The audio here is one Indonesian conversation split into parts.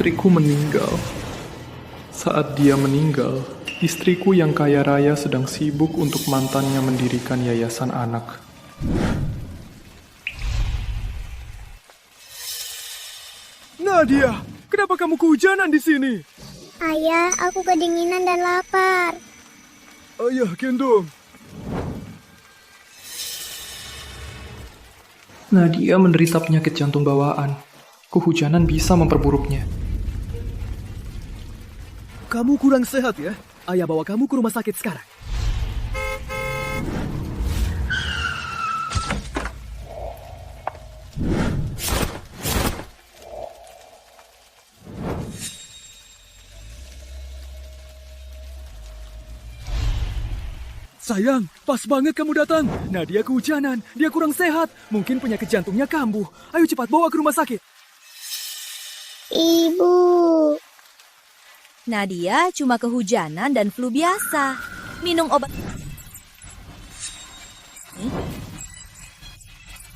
putriku meninggal. Saat dia meninggal, istriku yang kaya raya sedang sibuk untuk mantannya mendirikan yayasan anak. Nadia, kenapa kamu kehujanan di sini? Ayah, aku kedinginan dan lapar. Ayah, gendong. Nadia menderita penyakit jantung bawaan. Kehujanan bisa memperburuknya. Kamu kurang sehat ya? Ayah bawa kamu ke rumah sakit sekarang. Sayang, pas banget kamu datang. Nadia kehujanan, dia kurang sehat. Mungkin penyakit jantungnya kambuh. Ayo cepat bawa ke rumah sakit. Ibu. Nadia cuma kehujanan dan flu biasa. Minum obat.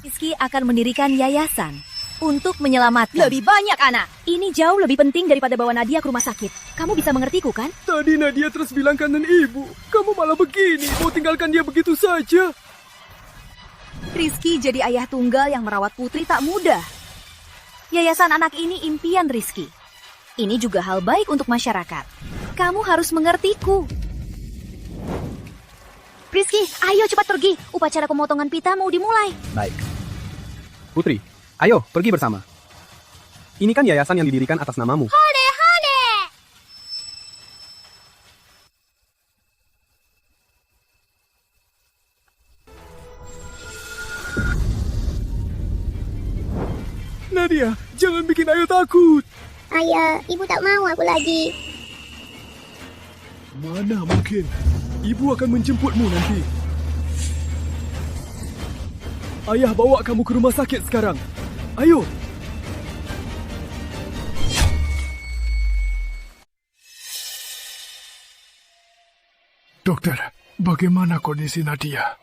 Rizky akan mendirikan yayasan untuk menyelamatkan lebih banyak anak. Ini jauh lebih penting daripada bawa Nadia ke rumah sakit. Kamu bisa mengertiku kan? Tadi Nadia terus bilang kanan ibu. Kamu malah begini, mau tinggalkan dia begitu saja. Rizky jadi ayah tunggal yang merawat putri tak mudah. Yayasan anak ini impian Rizky. Ini juga hal baik untuk masyarakat. Kamu harus mengertiku. Rizky, ayo cepat pergi. Upacara pemotongan pita mau dimulai. Baik. Putri, ayo pergi bersama. Ini kan yayasan yang didirikan atas namamu. Nadia, jangan bikin Ayo takut. Ayah, ibu tak mau aku lagi. Mana mungkin? Ibu akan menjemputmu nanti. Ayah bawa kamu ke rumah sakit sekarang. Ayo. Dokter, bagaimana kondisi Nadia?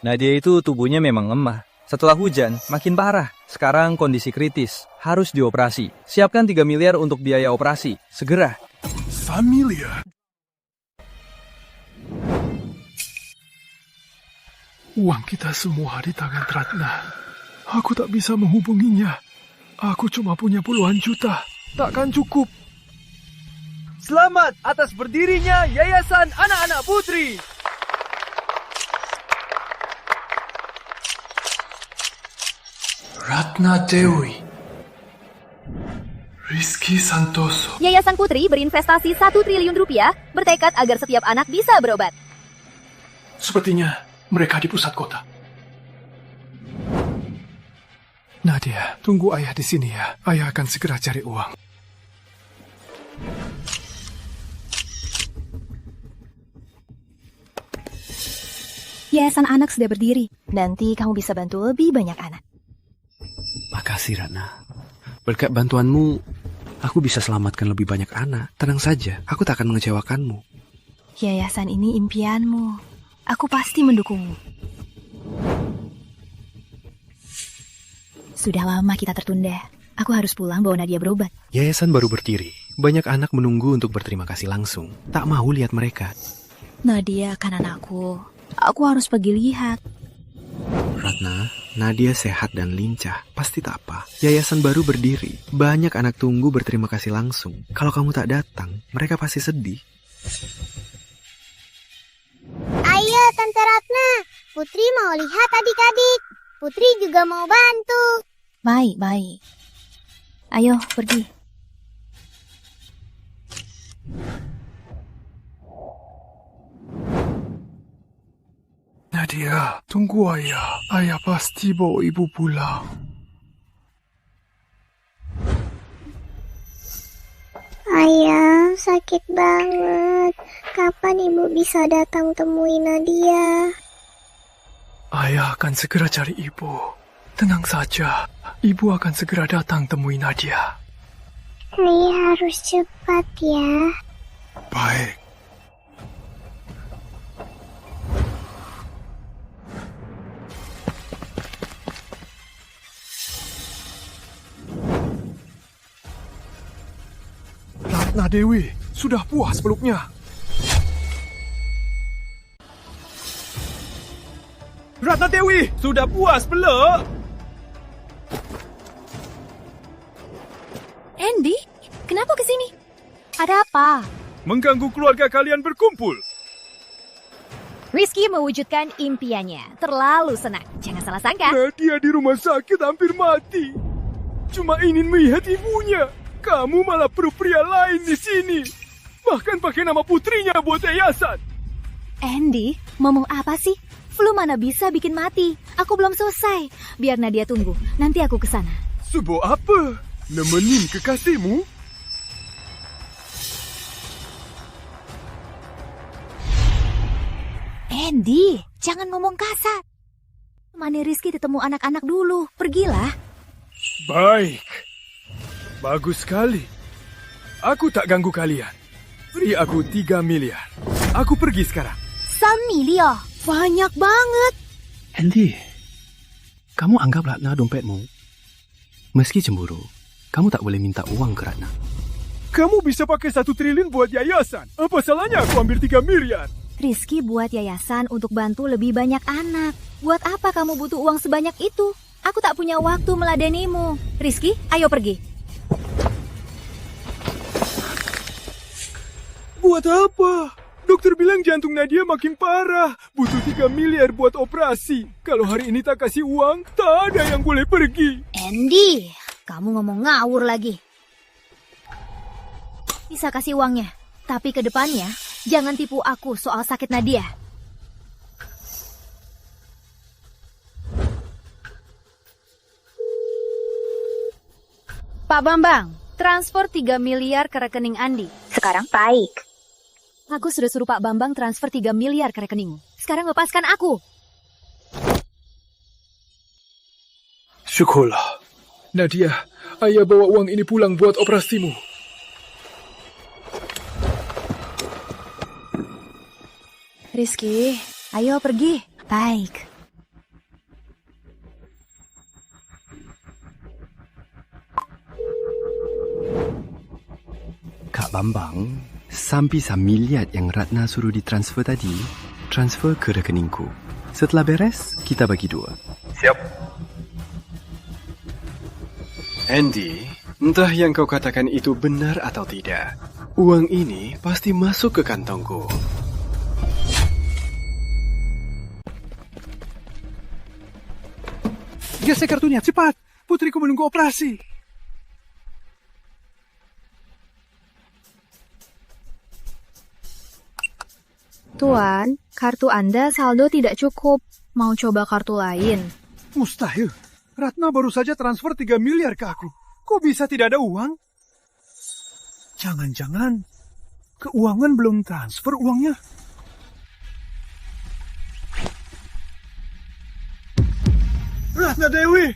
Nadia itu tubuhnya memang lemah. Setelah hujan, makin parah. Sekarang kondisi kritis, harus dioperasi. Siapkan 3 miliar untuk biaya operasi, segera. Familia. Uang kita semua di tangan Ratna. Aku tak bisa menghubunginya. Aku cuma punya puluhan juta. Takkan cukup. Selamat atas berdirinya Yayasan Anak-anak Putri. Ratna Dewi. Rizky Santoso. Yayasan Putri berinvestasi 1 triliun rupiah, bertekad agar setiap anak bisa berobat. Sepertinya mereka di pusat kota. Nadia, tunggu ayah di sini ya. Ayah akan segera cari uang. Yayasan anak sudah berdiri. Nanti kamu bisa bantu lebih banyak anak. Makasih Ratna. Berkat bantuanmu, aku bisa selamatkan lebih banyak anak. Tenang saja, aku tak akan mengecewakanmu. Yayasan ini impianmu. Aku pasti mendukungmu. Sudah lama kita tertunda. Aku harus pulang bawa Nadia berobat. Yayasan baru berdiri. Banyak anak menunggu untuk berterima kasih langsung. Tak mau lihat mereka. Nadia kan anakku. Aku harus pergi lihat. Ratna, Nadia sehat dan lincah. Pasti tak apa. Yayasan baru berdiri. Banyak anak tunggu berterima kasih langsung. Kalau kamu tak datang, mereka pasti sedih. Ayo, Tante Ratna. Putri mau lihat adik-adik. Putri juga mau bantu. Baik, baik. Ayo, pergi. Nadia, tunggu ayah. Ayah pasti bawa ibu pulang. Ayah, sakit banget. Kapan ibu bisa datang temui Nadia? Ayah akan segera cari ibu. Tenang saja, ibu akan segera datang temui Nadia. Ayah harus cepat ya. Baik. Ratna Dewi sudah puas peluknya. Ratna Dewi, sudah puas belum? Andy, kenapa kesini? Ada apa? Mengganggu keluarga kalian berkumpul. Rizky mewujudkan impiannya. Terlalu senang. Jangan salah sangka. Nadia di rumah sakit hampir mati. Cuma ingin melihat ibunya. Kamu malah perlu pria lain di sini. Bahkan pakai nama putrinya buat yayasan. Andy, ngomong apa sih? Flu mana bisa bikin mati? Aku belum selesai. Biar Nadia tunggu. Nanti aku kesana. Sebuah apa? Nemenin kekasihmu? Andy, jangan ngomong kasar. Temani Rizky ketemu anak-anak dulu. Pergilah. Baik. Bagus sekali. Aku tak ganggu kalian. Beri aku 3 miliar. Aku pergi sekarang. 3 miliar. Banyak banget. Andy, kamu anggap Ratna dompetmu. Meski cemburu, kamu tak boleh minta uang ke Ratna. Kamu bisa pakai 1 triliun buat yayasan. Apa salahnya aku ambil 3 miliar? Rizky buat yayasan untuk bantu lebih banyak anak. Buat apa kamu butuh uang sebanyak itu? Aku tak punya waktu meladenimu. Rizky, ayo pergi. Buat apa? Dokter bilang jantung Nadia makin parah. Butuh 3 miliar buat operasi. Kalau hari ini tak kasih uang, tak ada yang boleh pergi. Andy, kamu ngomong ngawur lagi. Bisa kasih uangnya. Tapi ke depannya, jangan tipu aku soal sakit Nadia. Pak Bambang, transfer 3 miliar ke rekening Andi. Sekarang baik. Aku sudah suruh Pak Bambang transfer 3 miliar ke rekeningmu. Sekarang lepaskan aku. Syukurlah. Nadia, ayah bawa uang ini pulang buat operasimu. Rizky, ayo pergi. Baik. Kak Bambang, sampai 1 miliar yang Ratna suruh ditransfer tadi, transfer ke rekeningku. Setelah beres, kita bagi 2. Siap. Andy, entah yang kau katakan itu benar atau tidak. Uang ini pasti masuk ke kantongku. Gesek kartunya, cepat. Putriku menunggu operasi. Tuan, kartu Anda saldo tidak cukup. Mau coba kartu lain? Mustahil. Ratna baru saja transfer 3 miliar ke aku. Kok bisa tidak ada uang? Jangan-jangan keuangan belum transfer uangnya. Ratna Dewi,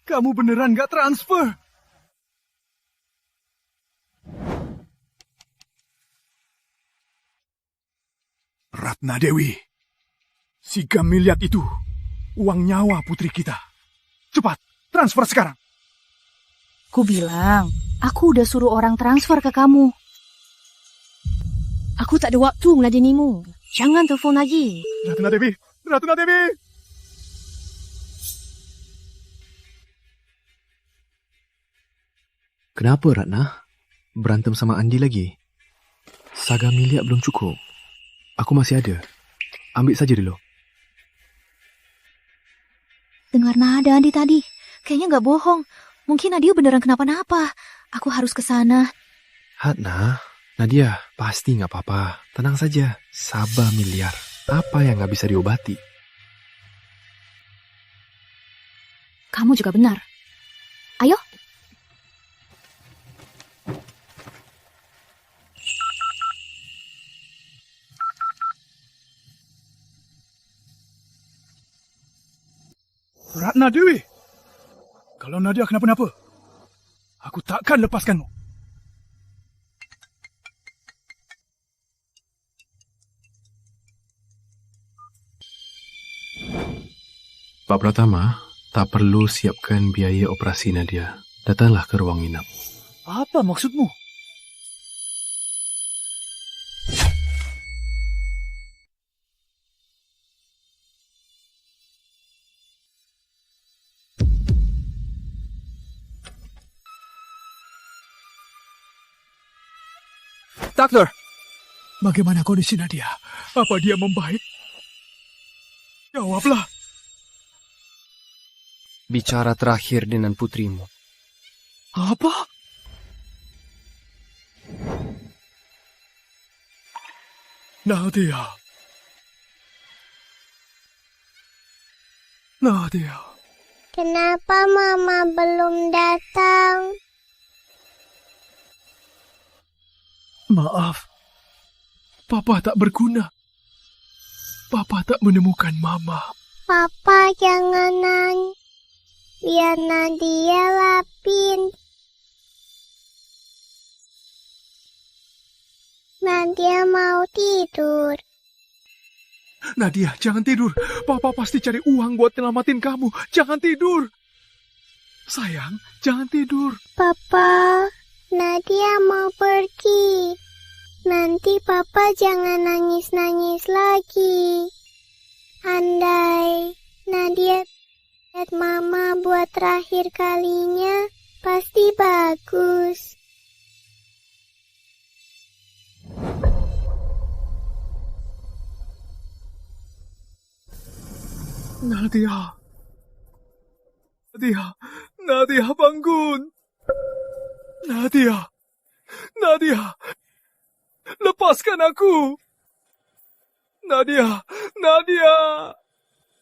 kamu beneran gak transfer? Ratna Dewi, 3 miliar itu uang nyawa putri kita. Cepat, transfer sekarang. Ku bilang, aku udah suruh orang transfer ke kamu. Aku tak ada waktu meladenimu. Jangan telepon lagi. Ratna Dewi, Ratna Dewi. Kenapa Ratna? Berantem sama Andi lagi? Saga miliar belum cukup. Aku masih ada. Ambil saja dulu. Dengar nada Andi tadi. Kayaknya gak bohong. Mungkin Nadia beneran kenapa-napa. Aku harus ke sana. Ratna, Nadia, pasti gak apa-apa. Tenang saja. Sabar miliar. Apa yang gak bisa diobati? Kamu juga benar. Ayo. Ratna Dewi, kalau Nadia kenapa-napa, aku takkan lepaskanmu. Pak Pratama, tak perlu siapkan biaya operasi Nadia. Datanglah ke ruang inap. Apa maksudmu? Dokter! Bagaimana kondisi Nadia? Apa dia membaik? Jawablah. Bicara terakhir dengan putrimu. Apa? Nadia. Nadia. Kenapa Mama belum datang? Maaf. Papa tak berguna. Papa tak menemukan Mama. Papa jangan nangis. Biar Nadia lapin. Nadia mau tidur. Nadia, jangan tidur. Papa pasti cari uang buat nyelamatin kamu. Jangan tidur. Sayang, jangan tidur. Papa, Nadia mau pergi. Nanti Papa jangan nangis-nangis lagi. Andai Nadia lihat Mama buat terakhir kalinya, pasti bagus. Nadia. Nadia. Nadia, bangun. Nadia. Nadia. Lepaskan aku. Nadia. Nadia.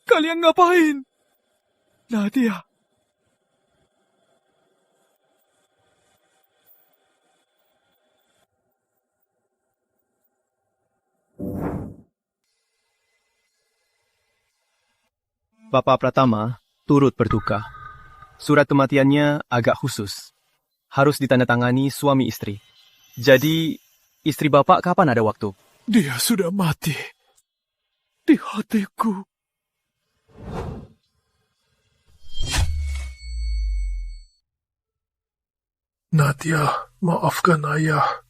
Kalian ngapain? Nadia. Bapak Pratama turut berduka. Surat kematiannya agak khusus. Harus ditandatangani suami istri. Jadi, istri Bapak kapan ada waktu? Dia sudah mati. Di hatiku. Nadia, maafkan ayah.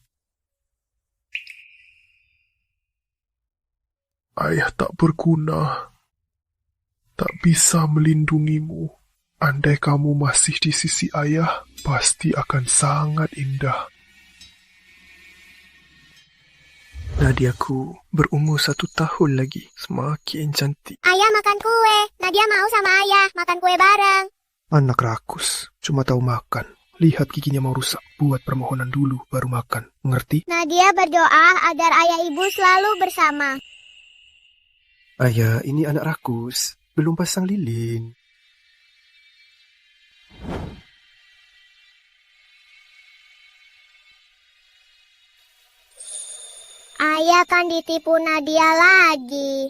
Ayah tak berguna. Tak bisa melindungimu. Andai kamu masih di sisi ayah, pasti akan sangat indah. Nadiaku berumur 1 tahun lagi, semakin cantik. Ayah makan kue. Nadia mau sama ayah makan kue bareng. Anak rakus, cuma tahu makan. Lihat giginya mau rusak, buat permohonan dulu baru makan. Mengerti? Nadia berdoa agar ayah ibu selalu bersama. Ayah, ini anak rakus. Belum pasang lilin. Ayah kan ditipu Nadia lagi.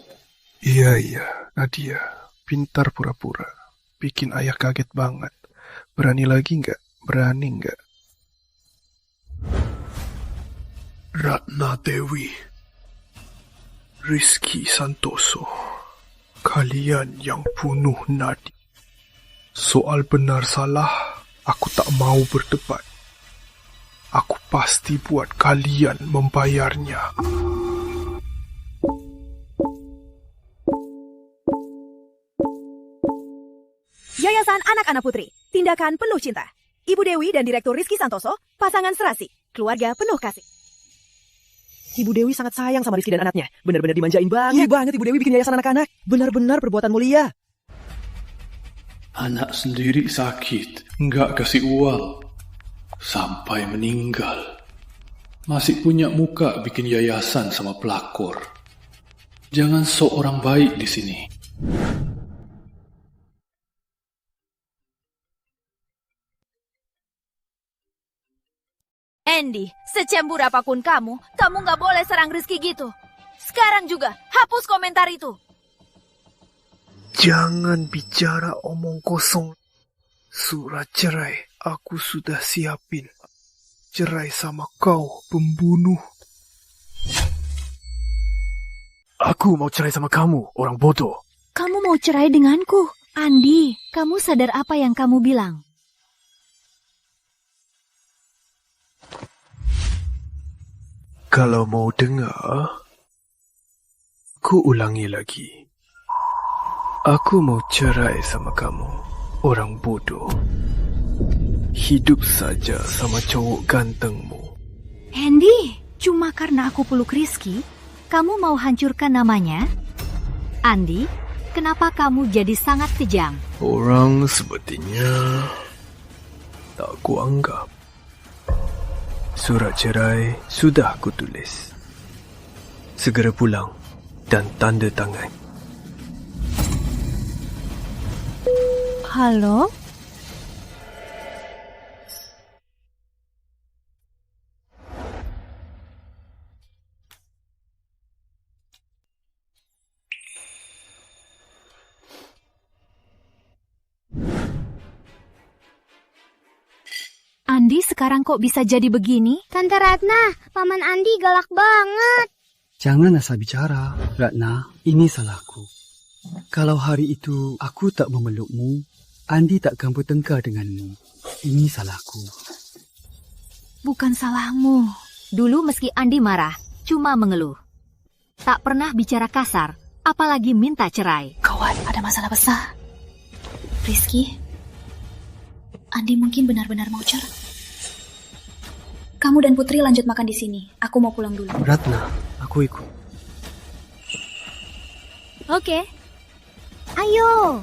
Iya, Nadia. Pintar pura-pura. Bikin ayah kaget banget. Berani lagi nggak? Berani nggak? Ratna Dewi. Rizky Santoso. Kalian yang bunuh Nadia. Soal benar salah, aku tak mau berdebat. Aku pasti buat kalian membayarnya. Yayasan Anak-Anak Putri, tindakan penuh cinta. Ibu Dewi dan Direktur Rizky Santoso, pasangan serasi, keluarga penuh kasih. Ibu Dewi sangat sayang sama Rizky dan anaknya. Benar-benar dimanjain banget. Iya banget Ibu Dewi bikin yayasan anak-anak. Benar-benar perbuatan mulia. Anak sendiri sakit, nggak kasih uang. Sampai meninggal. Masih punya muka bikin yayasan sama pelakor. Jangan sok orang baik di sini. Andy, secembur apapun kamu nggak boleh serang Rizky gitu. Sekarang juga, hapus komentar itu. Jangan bicara omong kosong. Surat cerai aku sudah siapin. Cerai sama kau, pembunuh. Aku mau cerai sama kamu, orang bodoh. Kamu mau cerai denganku? Andi, kamu sadar apa yang kamu bilang? Kalau mau dengar, aku ulangi lagi. Aku mau cerai sama kamu, orang bodoh. Hidup saja sama cowok gantengmu. Andy, Cuma karena aku peluk Rizky, kamu mau hancurkan namanya? Andi, kenapa kamu jadi sangat kejam? Orang sepertinya tak kuanggap. Surat cerai sudah kutulis. Segera pulang dan tanda tangan. Halo? Andi sekarang kok bisa jadi begini? Tante Ratna, Paman Andi galak banget. Jangan asal bicara, Ratna. Ini salahku. Kalau hari itu aku tak memelukmu, Andi takkan bertengkar denganmu. Ini salahku. Bukan salahmu. Dulu meski Andi marah, cuma mengeluh. Tak pernah bicara kasar, apalagi minta cerai. Kawan, ada masalah besar. Rizky, Andi mungkin benar-benar mau cerai. Kamu dan Putri lanjut makan di sini. Aku mau pulang dulu. Ratna, aku ikut. Oke. Ayo.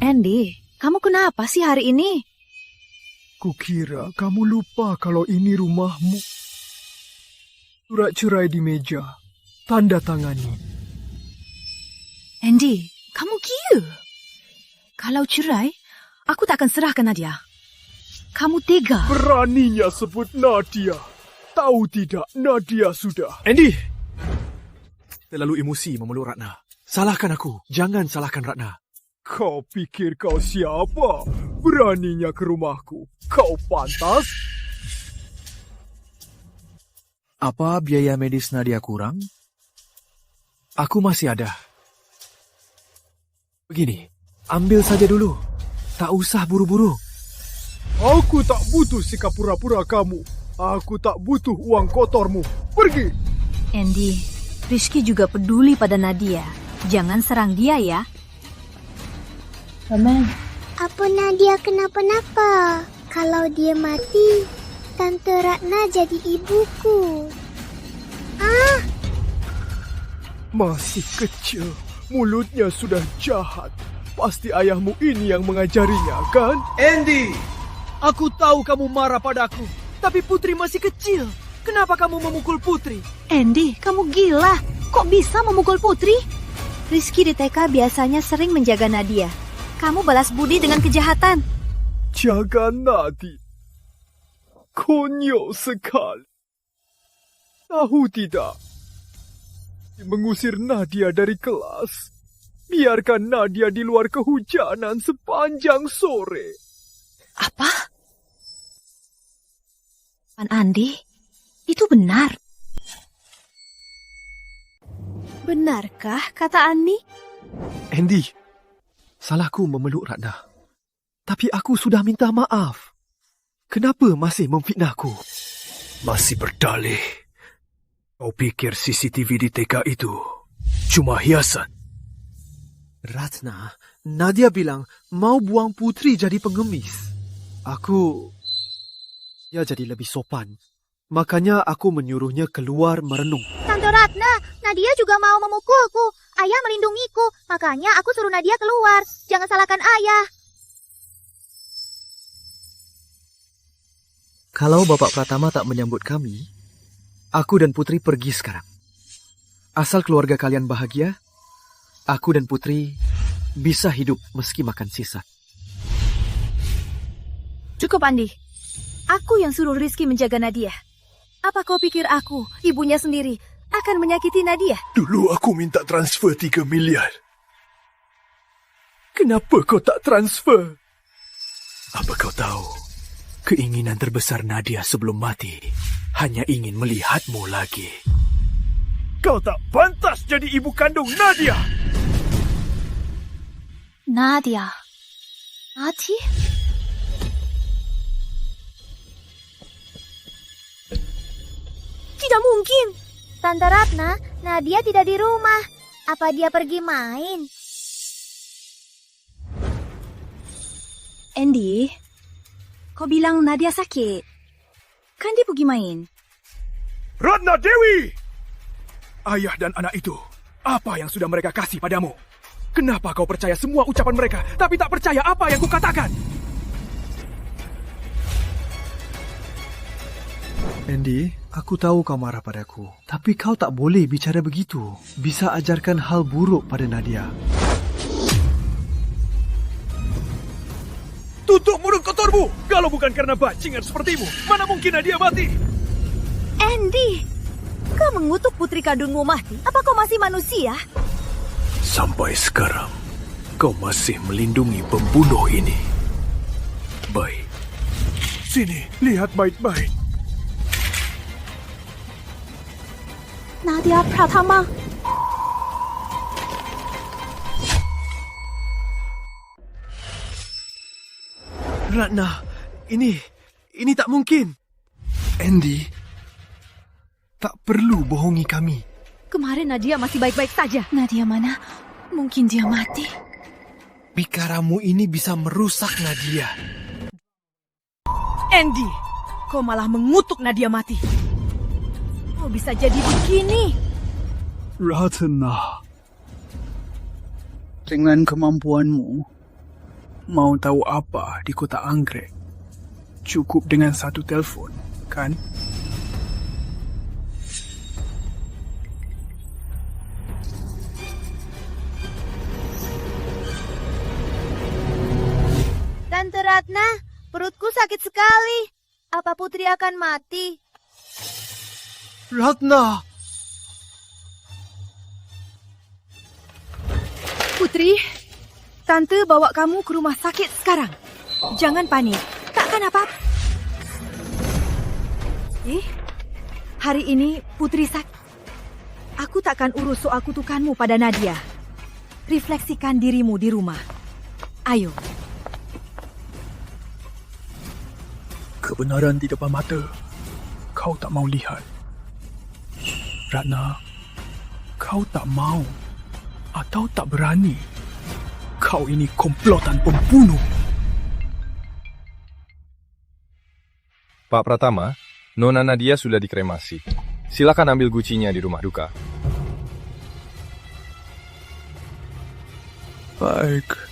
Andy, kamu kenapa sih hari ini? Kukira kamu lupa kalau ini rumahmu. Surat cerai di meja. Tanda tangani. Andy, kamu gila. Kalau cerai, aku tak akan serahkan Nadia. Kamu tega. Beraninya sebut Nadia. Tahu tidak, Nadia sudah. Andy! Terlalu emosi memeluk Ratna. Salahkan aku. Jangan salahkan Ratna. Kau pikir kau siapa? Beraninya ke rumahku. Kau pantas? Apa biaya medis Nadia kurang? Aku masih ada. Begini, ambil saja dulu. Tak usah buru-buru. Aku tak butuh sikap pura-pura kamu. Aku tak butuh uang kotormu. Pergi! Andy, Rizky juga peduli pada Nadia. Jangan serang dia ya. Apa Nadia kenapa-napa? Kalau dia mati, Tante Ratna jadi ibuku. Masih kecil, mulutnya sudah jahat. Pasti ayahmu ini yang mengajarinya, kan? Andy, aku tahu kamu marah padaku. Tapi Putri masih kecil. Kenapa kamu memukul Putri? Andy, kamu gila. Kok bisa memukul Putri? Rizky di TK biasanya sering menjaga Nadia. Kamu balas budi dengan kejahatan. Jaga Nadia. Konyol sekali. Tahu tidak? Mengusir Nadia dari kelas. Biarkan Nadia di luar kehujanan sepanjang sore. Apa? Pan Andi, itu benar. Benarkah kata Andi? Andy, salahku memeluk Ratna. Tapi aku sudah minta maaf. Kenapa masih memfitnahku? Masih berdalih. Kau pikir CCTV di TK itu cuma hiasan? Ratna, Nadia bilang mau buang Putri jadi pengemis. Ya jadi lebih sopan. Makanya aku menyuruhnya keluar merenung. Tante Ratna, Nadia juga mau memukulku. Ayah melindungiku, makanya aku suruh Nadia keluar. Jangan salahkan ayah. Kalau Bapak Pratama tak menyambut kami, aku dan Putri pergi sekarang. Asal keluarga kalian bahagia, aku dan Putri bisa hidup meski makan sisa. Cukup, Andi. Aku yang suruh Rizky menjaga Nadia. Apa kau pikir aku, ibunya sendiri, akan menyakiti Nadia? Dulu aku minta transfer 3 miliar. Kenapa kau tak transfer? Apa kau tahu? Keinginan terbesar Nadia sebelum mati hanya ingin melihatmu lagi. Kau tak pantas jadi ibu kandung Nadia. Nadia. Mati? Tidak mungkin. Tante Ratna, Nadia tidak di rumah. Apa dia pergi main? Andy, kau bilang Nadia sakit. Kan dia pergi main. Ratna Dewi! Ayah dan anak itu, apa yang sudah mereka kasih padamu? Kenapa kau percaya semua ucapan mereka, tapi tak percaya apa yang kukatakan? Andy, aku tahu kau marah padaku. Tapi kau tak boleh bicara begitu. Bisa ajarkan hal buruk pada Nadia. Tutup mulut kotormu! Kalau bukan karena bajingan sepertimu, mana mungkin Nadia mati? Andy, kau mengutuk putri kandungmu mati. Apa kau masih manusia? Sampai sekarang, kau masih melindungi pembunuh ini. Baik. Sini, lihat baik-baik. Nadia Pratama. Ratna, ini tak mungkin. Andy, tak perlu bohongi kami. Kemarin Nadia masih baik-baik saja. Nadia mana? Mungkin dia mati. Bikaramu ini bisa merusak Nadia. Andy, kau malah mengutuk Nadia mati. Kau bisa jadi begini. Ratna, dengan kemampuanmu, mau tahu apa di kota Anggrek? Cukup dengan satu telefon, kan? Tante Ratna, perutku sakit sekali. Apa Putri akan mati? Ratna! Putri, Tante bawa kamu ke rumah sakit sekarang. Jangan panik, takkan apa-apa. Hari ini Putri sakit. Aku takkan urus soal kutukanmu pada Nadia. Refleksikan dirimu di rumah. Ayo. Kebenaran di depan mata. Kau tak mau lihat. Ratna, kau tak mau atau tak berani. Kau ini komplotan pembunuh. Pak Pratama, Nona Nadia sudah dikremasi. Silakan ambil gucinya di rumah duka. Baik.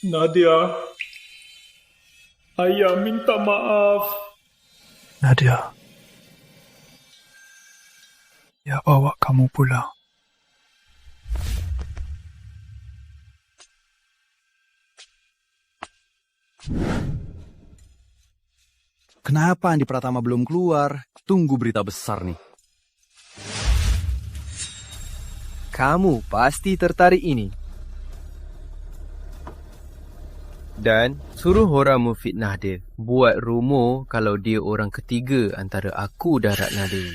Nadia, ayah minta maaf. Nadia, ya bawa kamu pulang. Kenapa Andi Pratama belum keluar? Tunggu berita besar nih. Kamu pasti tertarik ini. Dan suruh orang memfitnah dia. Buat rumor kalau dia orang ketiga antara aku dan Ratna Dewi.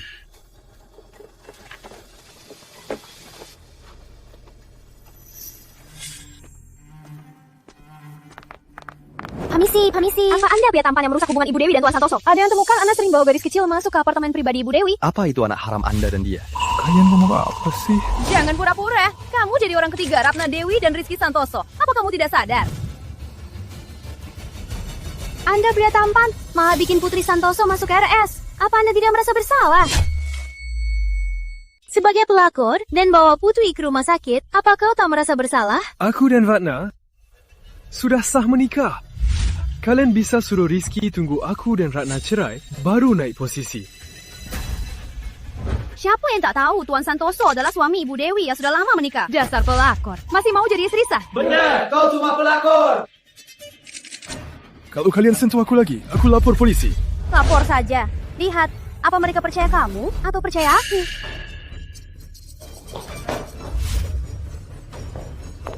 Permisi. Apa Anda pria tampan yang merusak hubungan Ibu Dewi dan Tuan Santoso? Ada yang temukan Anda sering bawa gadis kecil masuk ke apartemen pribadi Ibu Dewi. Apa itu anak haram Anda dan dia? Kalian ngomong apa sih? Jangan pura-pura. Kamu jadi orang ketiga Ratna Dewi dan Rizky Santoso. Apa kamu tidak sadar? Anda pria tampan, malah bikin Putri Santoso masuk RS. Apa Anda tidak merasa bersalah? Sebagai pelakor dan bawa Putri ke rumah sakit, apa kau tak merasa bersalah? Aku dan Ratna sudah sah menikah. Kalian bisa suruh Rizky tunggu aku dan Ratna cerai, baru naik posisi. Siapa yang tak tahu Tuan Santoso adalah suami Ibu Dewi yang sudah lama menikah? Dasar pelakor. Masih mau jadi istri sah? Benar, kau cuma pelakor. Kalau kalian sentuh aku lagi, aku lapor polisi. Lapor saja. Lihat, apa mereka percaya kamu atau percaya aku?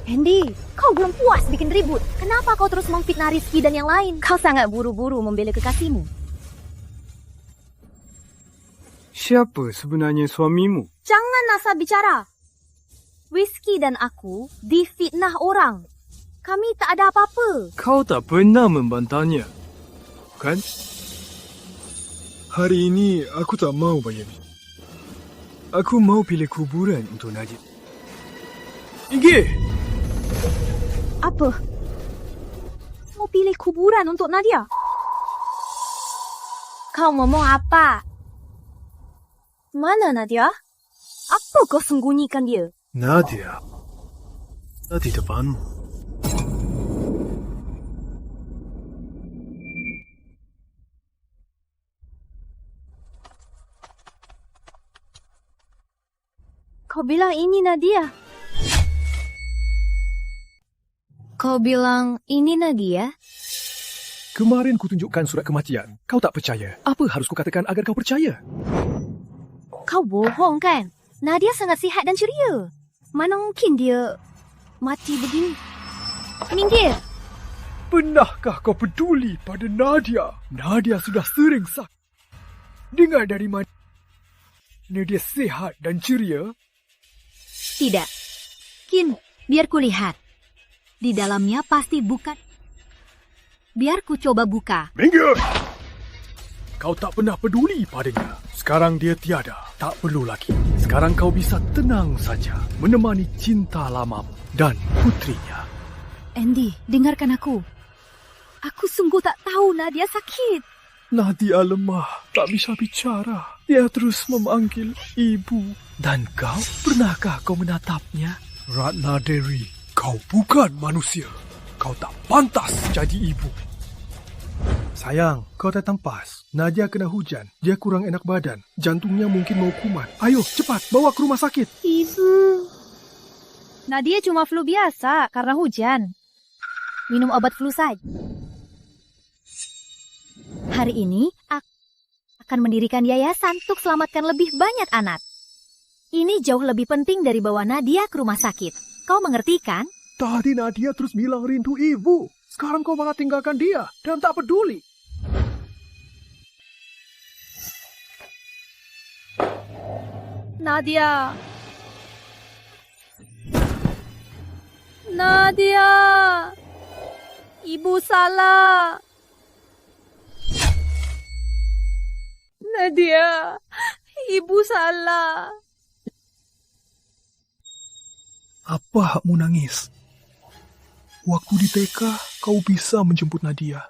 Andy, kau belum puas bikin ribut. Kenapa kau terus memfitnah Rizky dan yang lain? Kau sangat buru-buru membela kekasihmu. Siapa sebenarnya suamimu? Jangan asal bicara. Rizky dan aku difitnah orang. Kami tak ada apa-apa. Kau tak pernah membantahnya, kan? Hari ini aku tak mau Bayami. Aku mau pilih kuburan untuk Nadia. Inggih! Apa? Mau pilih kuburan untuk Nadia? Kau ngomong apa? Mana Nadia? Apa kau sembunyikan dia? Nadia, di depanmu. Kau bilang ini Nadia? Kau bilang ini Nadia? Kemarin kutunjukkan surat kematian. Kau tak percaya. Apa harus kukatakan agar kau percaya? Kau bohong kan? Nadia sangat sihat dan ceria. Mana mungkin dia mati begini? Minggir! Pernahkah kau peduli pada Nadia? Nadia sudah sering sakit. Dengar dari mana Nadia sihat dan ceria? Tidak. Kin, biar ku lihat. Di dalamnya pasti bukan. Biar ku coba buka. Minggir! Kau tak pernah peduli padanya. Sekarang dia tiada. Tak perlu lagi. Sekarang kau bisa tenang saja menemani cinta lamamu dan putrinya. Andy, dengarkan aku. Aku sungguh tak tahu Nadia sakit. Nadia lemah, tak bisa bicara. Dia terus memanggil ibu. Dan kau, pernahkah kau menatapnya? Ratna Dewi, kau bukan manusia. Kau tak pantas jadi ibu. Sayang, kau datang pas. Nadia kena hujan. Dia kurang enak badan. Jantungnya mungkin mau kumat. Ayo, cepat, bawa ke rumah sakit. Ibu. Nadia cuma flu biasa karena hujan. Minum obat flu saja. Hari ini, aku akan mendirikan yayasan untuk selamatkan lebih banyak anak. Ini jauh lebih penting dari bawa Nadia ke rumah sakit. Kau mengerti kan? Tadi Nadia terus bilang rindu ibu. Sekarang kau malah tinggalkan dia dan tak peduli. Nadia. Nadia. Ibu salah. Nadia. Ibu salah. Apa hakmu nangis? Waktu di TK, kau bisa menjemput Nadia.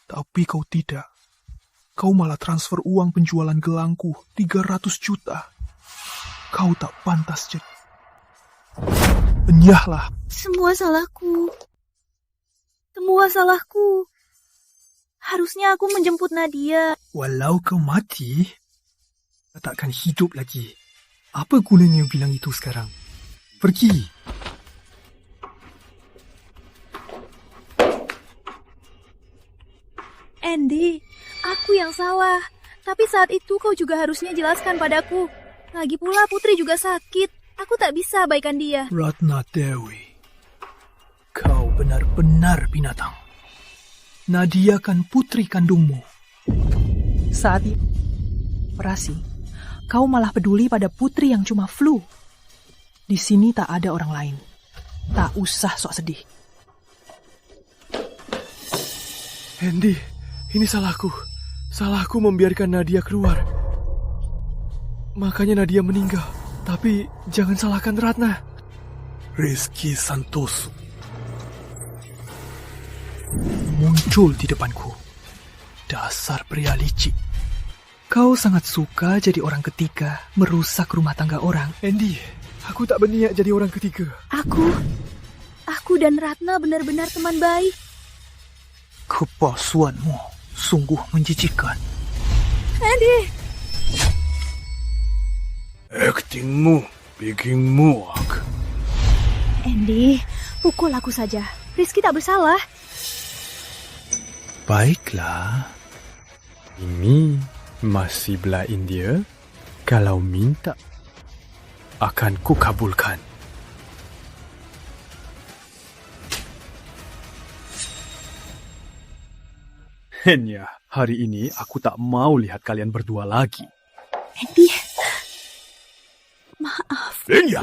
Tapi kau tidak. Kau malah transfer uang penjualan gelangku 300 juta. Kau tak pantas jadi. Enyahlah. Semua salahku. Semua salahku. Harusnya aku menjemput Nadia. Walau kau mati, kau takkan hidup lagi. Apa gunanya bilang itu sekarang? Pergi. Andy, aku yang salah. Tapi saat itu kau juga harusnya jelaskan padaku. Lagi pula Putri juga sakit. Aku tak bisa abaikan dia. Ratna Dewi, kau benar-benar binatang. Nadia kan putri kandungmu. Saat operasi, kau malah peduli pada Putri yang cuma flu. Di sini tak ada orang lain. Tak usah sok sedih. Andy, ini salahku. Salahku membiarkan Nadia keluar. Makanya Nadia meninggal. Tapi jangan salahkan Ratna. Rizky Santoso muncul di depanku. Dasar pria licik. Kau sangat suka jadi orang ketiga, merusak rumah tangga orang. Andy, aku tak berniat jadi orang ketiga. Aku dan Ratna benar-benar teman baik. Kepalsuanmu sungguh menjijikkan. Andy! Aktingmu bikin muak. Andy, pukul aku saja. Rizky tak bersalah. Baiklah. Ini masih belain dia. Kalau minta, akan kukabulkan. Hanya hari ini aku tak mau lihat kalian berdua lagi. Andy, maaf. Lenya!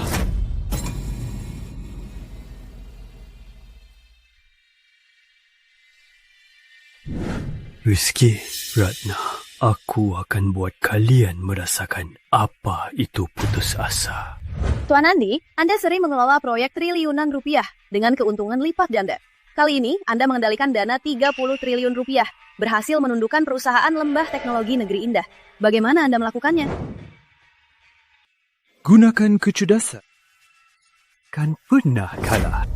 Rizky, Ratna, aku akan buat kalian merasakan apa itu putus asa. Tuan Andi, Anda sering mengelola proyek triliunan rupiah dengan keuntungan lipat ganda. Kali ini, Anda mengendalikan dana 30 triliun rupiah, berhasil menundukkan perusahaan lembah teknologi negeri indah. Bagaimana Anda melakukannya? Gunakan kecerdasan. Kan pernah kalah.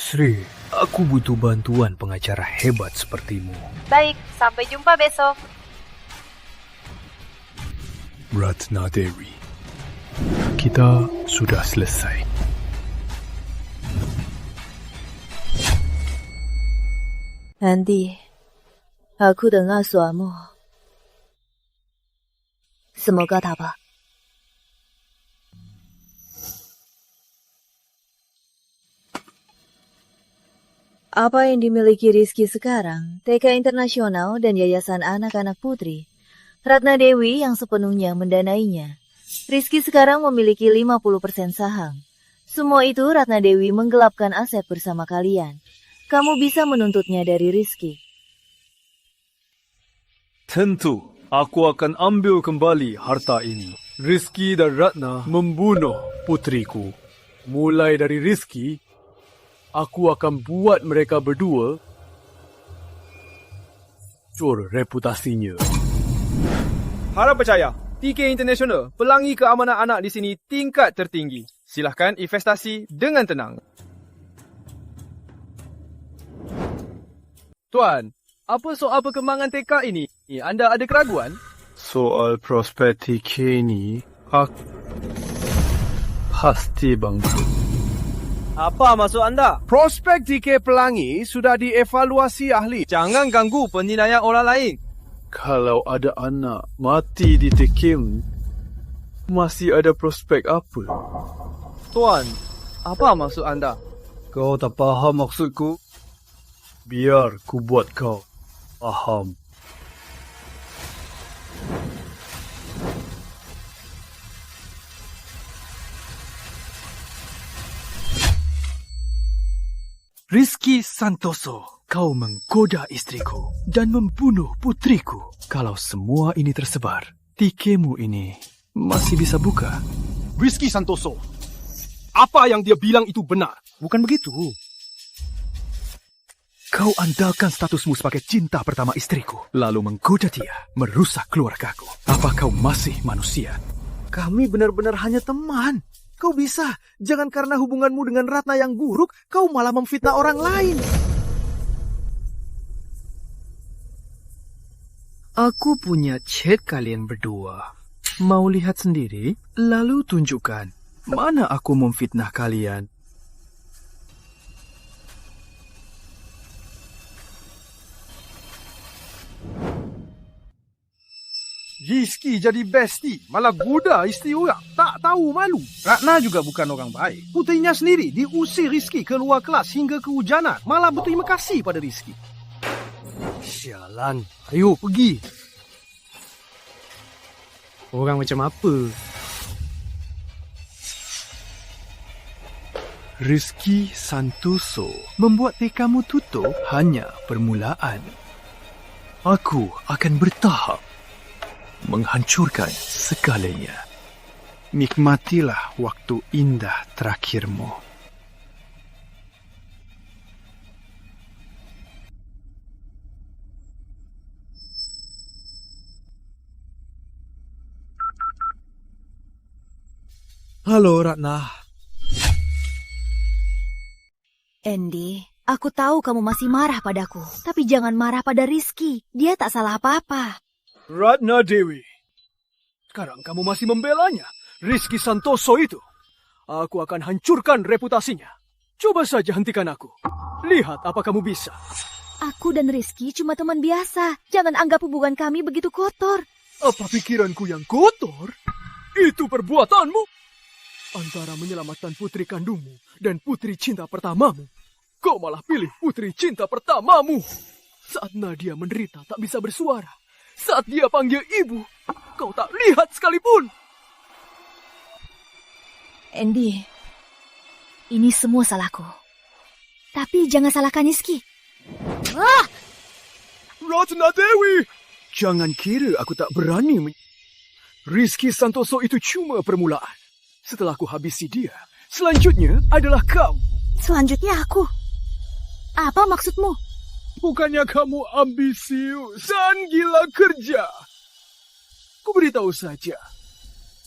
Sri, aku butuh bantuan pengacara hebat sepertimu. Baik, sampai jumpa besok. Ratna Dewi, kita sudah selesai. Andi, aku dengar suaramu. Semoga tak apa. Apa yang dimiliki Rizky sekarang, TK Internasional dan Yayasan Anak-Anak Putri, Ratna Dewi yang sepenuhnya mendanainya. Rizky sekarang memiliki 50% saham. Semua itu Ratna Dewi menggelapkan aset bersama kalian. Kamu bisa menuntutnya dari Rizky. Tentu, aku akan ambil kembali harta ini. Rizky dan Ratna membunuh putriku. Mulai dari Rizky, aku akan buat mereka berdua hancur reputasinya. Harap percaya, TK International, pelangi keamanan anak di sini tingkat tertinggi. Silahkan investasi dengan tenang. Tuan, apa soal perkembangan TK ini? Anda ada keraguan? Soal prospek TK ini, aku pasti bangkrut. Apa maksud anda? Prospek TK Pelangi sudah dievaluasi ahli. Jangan ganggu penilaian orang lain. Kalau ada anak mati di TK, masih ada prospek apa? Tuan, apa maksud anda? Kau tak faham maksudku? Biar ku buat kau faham. Rizky Santoso, kau menggoda istriku dan membunuh putriku. Kalau semua ini tersebar, TK-mu ini masih bisa buka. Rizky Santoso, apa yang dia bilang itu benar. Bukan begitu. Kau andalkan statusmu sebagai cinta pertama istriku, lalu menggoda dia, merusak keluargaku. Apa kau masih manusia? Kami benar-benar hanya teman. Kau bisa, jangan karena hubunganmu dengan Ratna yang buruk, kau malah memfitnah orang lain. Aku punya chat kalian berdua. Mau lihat sendiri? Lalu tunjukkan mana aku memfitnah kalian. Rizky jadi bestie, malah goda isteri orang. Tak tahu malu. Ratna juga bukan orang baik. Putrinya sendiri diusir Rizky keluar kelas hingga kehujanan. Malah berterima kasih pada Rizky. Sialan, ayo pergi. Orang macam apa? Rizky Santoso membuat TK-mu tutup hanya permulaan. Aku akan bertahap menghancurkan segalanya. Nikmatilah waktu indah terakhirmu. Halo, Ratna. Andy, aku tahu kamu masih marah padaku. Tapi jangan marah pada Rizky. Dia tak salah apa-apa. Ratna Dewi. Sekarang kamu masih membelanya. Rizky Santoso itu. Aku akan hancurkan reputasinya. Coba saja hentikan aku. Lihat apa kamu bisa. Aku dan Rizky cuma teman biasa. Jangan anggap hubungan kami begitu kotor. Apa pikiranku yang kotor? itu perbuatanmu? Antara menyelamatkan putri kandungmu dan putri cinta pertamamu, kau malah pilih putri cinta pertamamu. Saat Nadia menderita tak bisa bersuara, saat dia panggil ibu, kau tak lihat sekalipun. Andy, ini semua salahku. Tapi jangan salahkan Rizky. Ratna Dewi! Jangan kira aku tak berani. Rizky Santoso itu cuma permulaan. Setelah aku habisi dia, selanjutnya adalah kau. Selanjutnya aku. Apa maksudmu? Bukannya kamu ambisius dan gila kerja. Ku beritahu saja,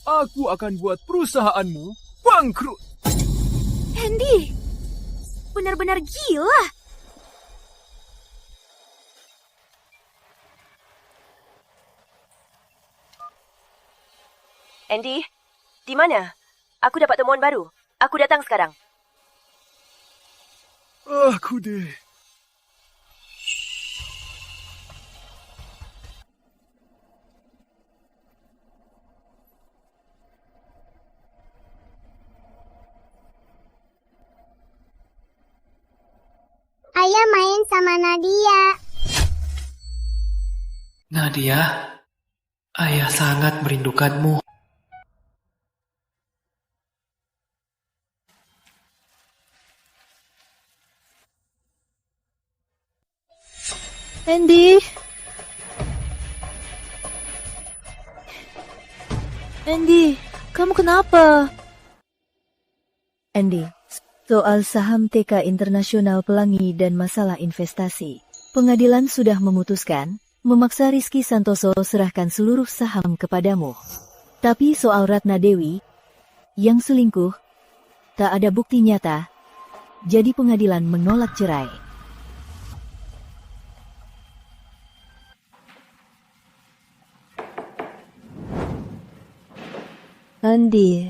aku akan buat perusahaanmu bangkrut. Andy, benar-benar gila. Andy, di mana? Aku dapat temuan baru. Aku datang sekarang. Aku deh. Ayah main sama Nadia. Nadia, ayah sangat merindukanmu. Andy. Andy, kamu kenapa? Andy, soal saham TK Internasional Pelangi dan masalah investasi. Pengadilan sudah memutuskan, memaksa Rizky Santoso serahkan seluruh saham kepadamu. Tapi soal Ratna Dewi, yang selingkuh, tak ada bukti nyata, jadi pengadilan menolak cerai. Andy.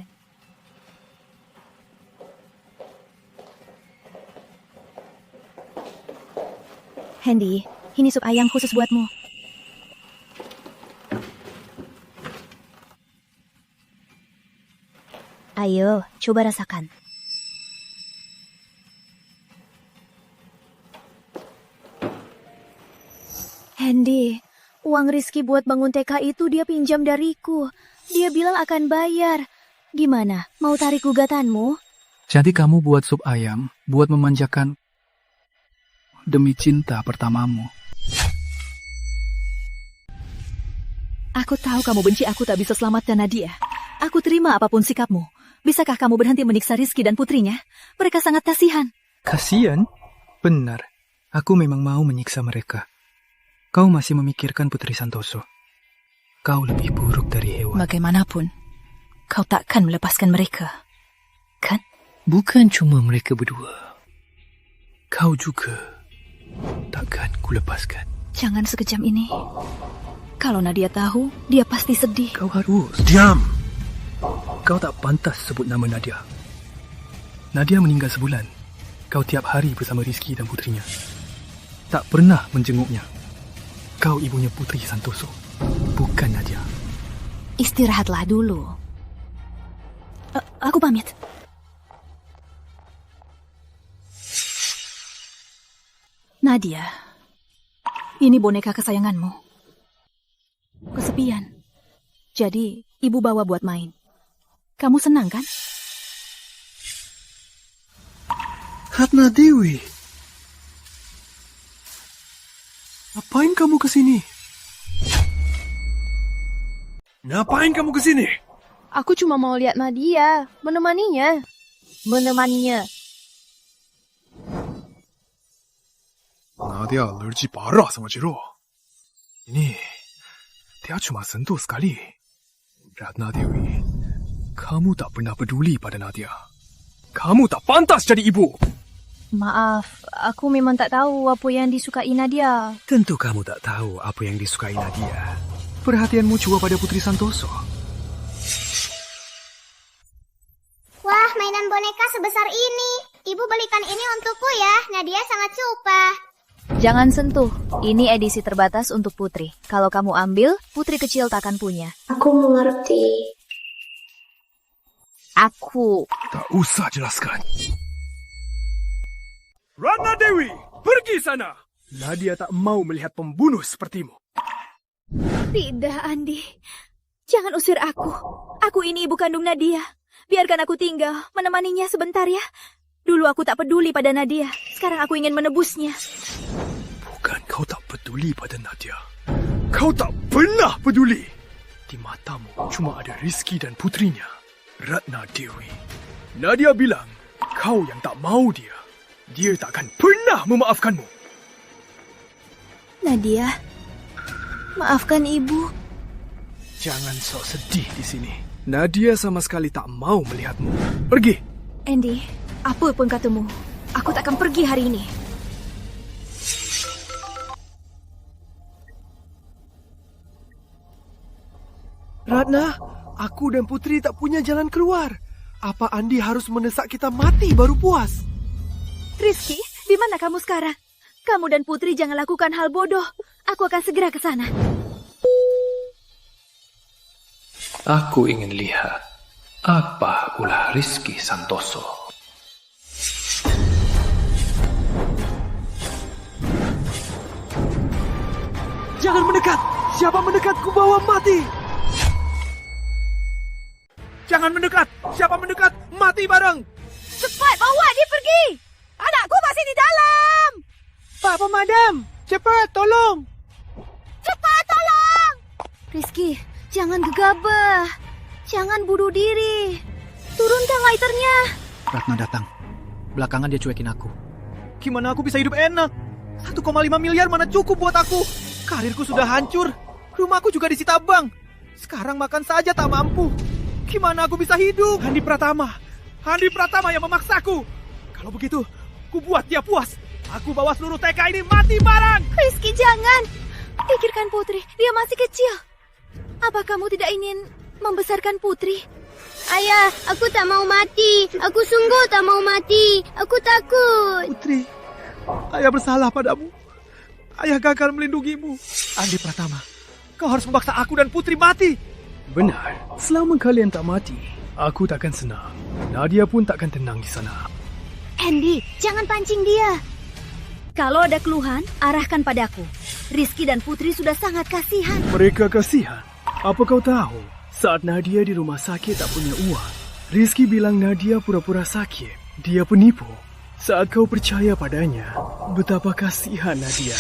Andy, ini sup ayam khusus buatmu. Ayo, coba rasakan. Andy, uang Rizky buat bangun TK itu dia pinjam dariku. Dia bilang akan bayar. Gimana, mau tarik gugatanmu? Jadi kamu buat sup ayam, buat memanjakan demi cinta pertamamu. Aku tahu kamu benci aku tak bisa selamatkan Nadia. Aku terima apapun sikapmu. Bisakah kamu berhenti menyiksa Rizky dan putrinya? Mereka sangat kasihan. Kasihan? Benar. Aku memang mau menyiksa mereka. Kau masih memikirkan Putri Santoso. Kau lebih buruk dari hewan. Bagaimanapun, kau takkan melepaskan mereka, kan? Bukan cuma mereka berdua. Kau juga takkan kulepaskan. Jangan sekejam ini. Kalau Nadia tahu, dia pasti sedih. Kau harus diam. Kau tak pantas sebut nama Nadia. Nadia meninggal sebulan. Kau tiap hari bersama Rizky dan putrinya. Tak pernah menjenguknya. Kau ibunya Putri Santoso, bukan Nadia. Istirahatlah dulu. Aku pamit. Nadia, ini boneka kesayanganmu. Kesepian. Jadi, ibu bawa buat main. Kamu senang, kan? Ratna Dewi. Ngapain kamu kesini? Ngapain kamu kesini? Aku cuma mau lihat Nadia, menemaninya. Menemaninya. Nadia alergi parah sama jeruk. Ini, dia cuma sentuh sekali. Ratna Dewi, kamu tak pernah peduli pada Nadia. Kamu tak pantas jadi ibu. Maaf, aku memang tak tahu apa yang disukai Nadia. Tentu kamu tak tahu apa yang disukai Nadia. Perhatianmu cuma pada Putri Santoso. Wah, mainan boneka sebesar ini. Ibu belikan ini untukku ya. Nadia sangat suka. Jangan sentuh. Ini edisi terbatas untuk Putri. Kalau kamu ambil, Putri kecil tak akan punya. Aku mengerti. Aku. Tak usah jelaskan. Ratna Dewi, pergi sana. Nadia tak mau melihat pembunuh sepertimu. Tidak, Andi. Jangan usir aku. Aku ini ibu kandung Nadia. Biarkan aku tinggal, menemaninya sebentar ya. Dulu aku tak peduli pada Nadia. Sekarang aku ingin menebusnya. Bukan kau tak peduli pada Nadia. Kau tak pernah peduli. Di matamu cuma ada Rizky dan putrinya, Ratna Dewi. Nadia bilang, kau yang tak mau dia. Dia takkan pernah memaafkanmu. Nadia, maafkan ibu. Jangan sok sedih di sini. Nadia sama sekali tak mau melihatmu. Pergi. Andy, apa pun katamu, aku takkan pergi hari ini. Ratna, aku dan Putri tak punya jalan keluar. Apa Andi harus mendesak kita mati baru puas? Rizky, di mana kamu sekarang? Kamu dan Putri jangan lakukan hal bodoh. Aku akan segera ke sana. Aku ingin lihat apa ulah Rizky Santoso. Jangan mendekat. Siapa mendekat ku bawa mati. Jangan mendekat. Siapa mendekat, mati bareng. Cepat bawa dia pergi. Anakku masih di dalam. Pak Pemadam, cepat tolong. Cepat tolong. Rizky, jangan gegabah. Jangan bunuh diri. Turunkan lighternya. Ratna datang. Belakangan dia cuekin aku. Gimana aku bisa hidup enak? 1,5 miliar mana cukup buat aku? Karirku sudah hancur. Rumahku juga disita bank. Sekarang makan saja tak mampu. Gimana aku bisa hidup? Handi Pratama yang memaksaku. Kalau begitu, ku buat dia puas. Aku bawa seluruh TK ini mati bareng. Rizky, jangan. Pikirkan Putri, dia masih kecil. Apa kamu tidak ingin membesarkan Putri? Ayah, aku tak mau mati. Aku sungguh tak mau mati. Aku takut. Putri, ayah bersalah padamu. Ayah gagal melindungimu. Andi Pratama, kau harus memaksa aku dan Putri mati. Benar, selama kalian tak mati, aku takkan senang. Nadia pun takkan tenang di sana. Andy, jangan pancing dia. Kalau ada keluhan, arahkan padaku. Rizky dan Putri sudah sangat kasihan. Mereka kasihan? Apa kau tahu? Saat Nadia di rumah sakit tak punya uang, Rizky bilang Nadia pura-pura sakit. Dia penipu. Saat kau percaya padanya, betapa kasihan Nadia.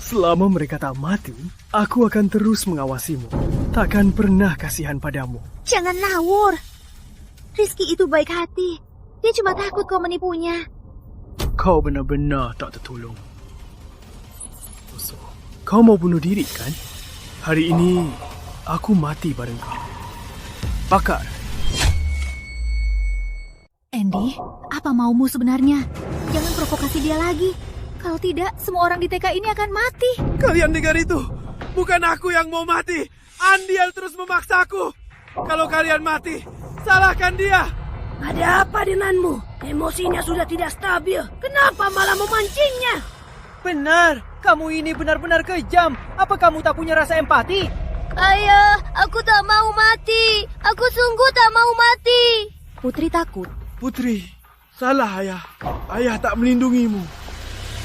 Selama mereka tak mati, aku akan terus mengawasimu. Takkan pernah kasihan padamu. Jangan ngawur. Rizky itu baik hati. Dia cuma takut kau menipunya. Kau benar-benar tak tertolong. So, kau mau bunuh diri kan? Hari ini, aku mati bareng kau. Bakar. Andy, apa maumu sebenarnya? Jangan provokasi dia lagi. Kalau tidak, semua orang di TK ini akan mati. Kalian dengar itu? Bukan aku yang mau mati. Andi yang terus memaksaku. Kalau kalian mati, salahkan dia. Ada apa denganmu? Emosinya sudah tidak stabil. Kenapa malah memancingnya? Benar, kamu ini benar-benar kejam. Apa kamu tak punya rasa empati? Ayah, aku tak mau mati. Aku sungguh tak mau mati. Putri takut. Putri, salah ayah. Ayah tak melindungimu.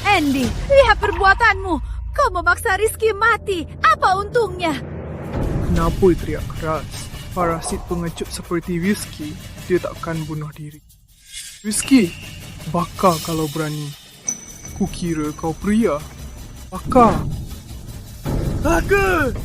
Andy, lihat perbuatanmu. Kau memaksa Rizky mati. Apa untungnya? Kenapa teriak keras? Parasit pengecut seperti Rizky, dia takkan bunuh diri. Rizky, bakar kalau berani. Kukira kau pria. Bakar. Bakar!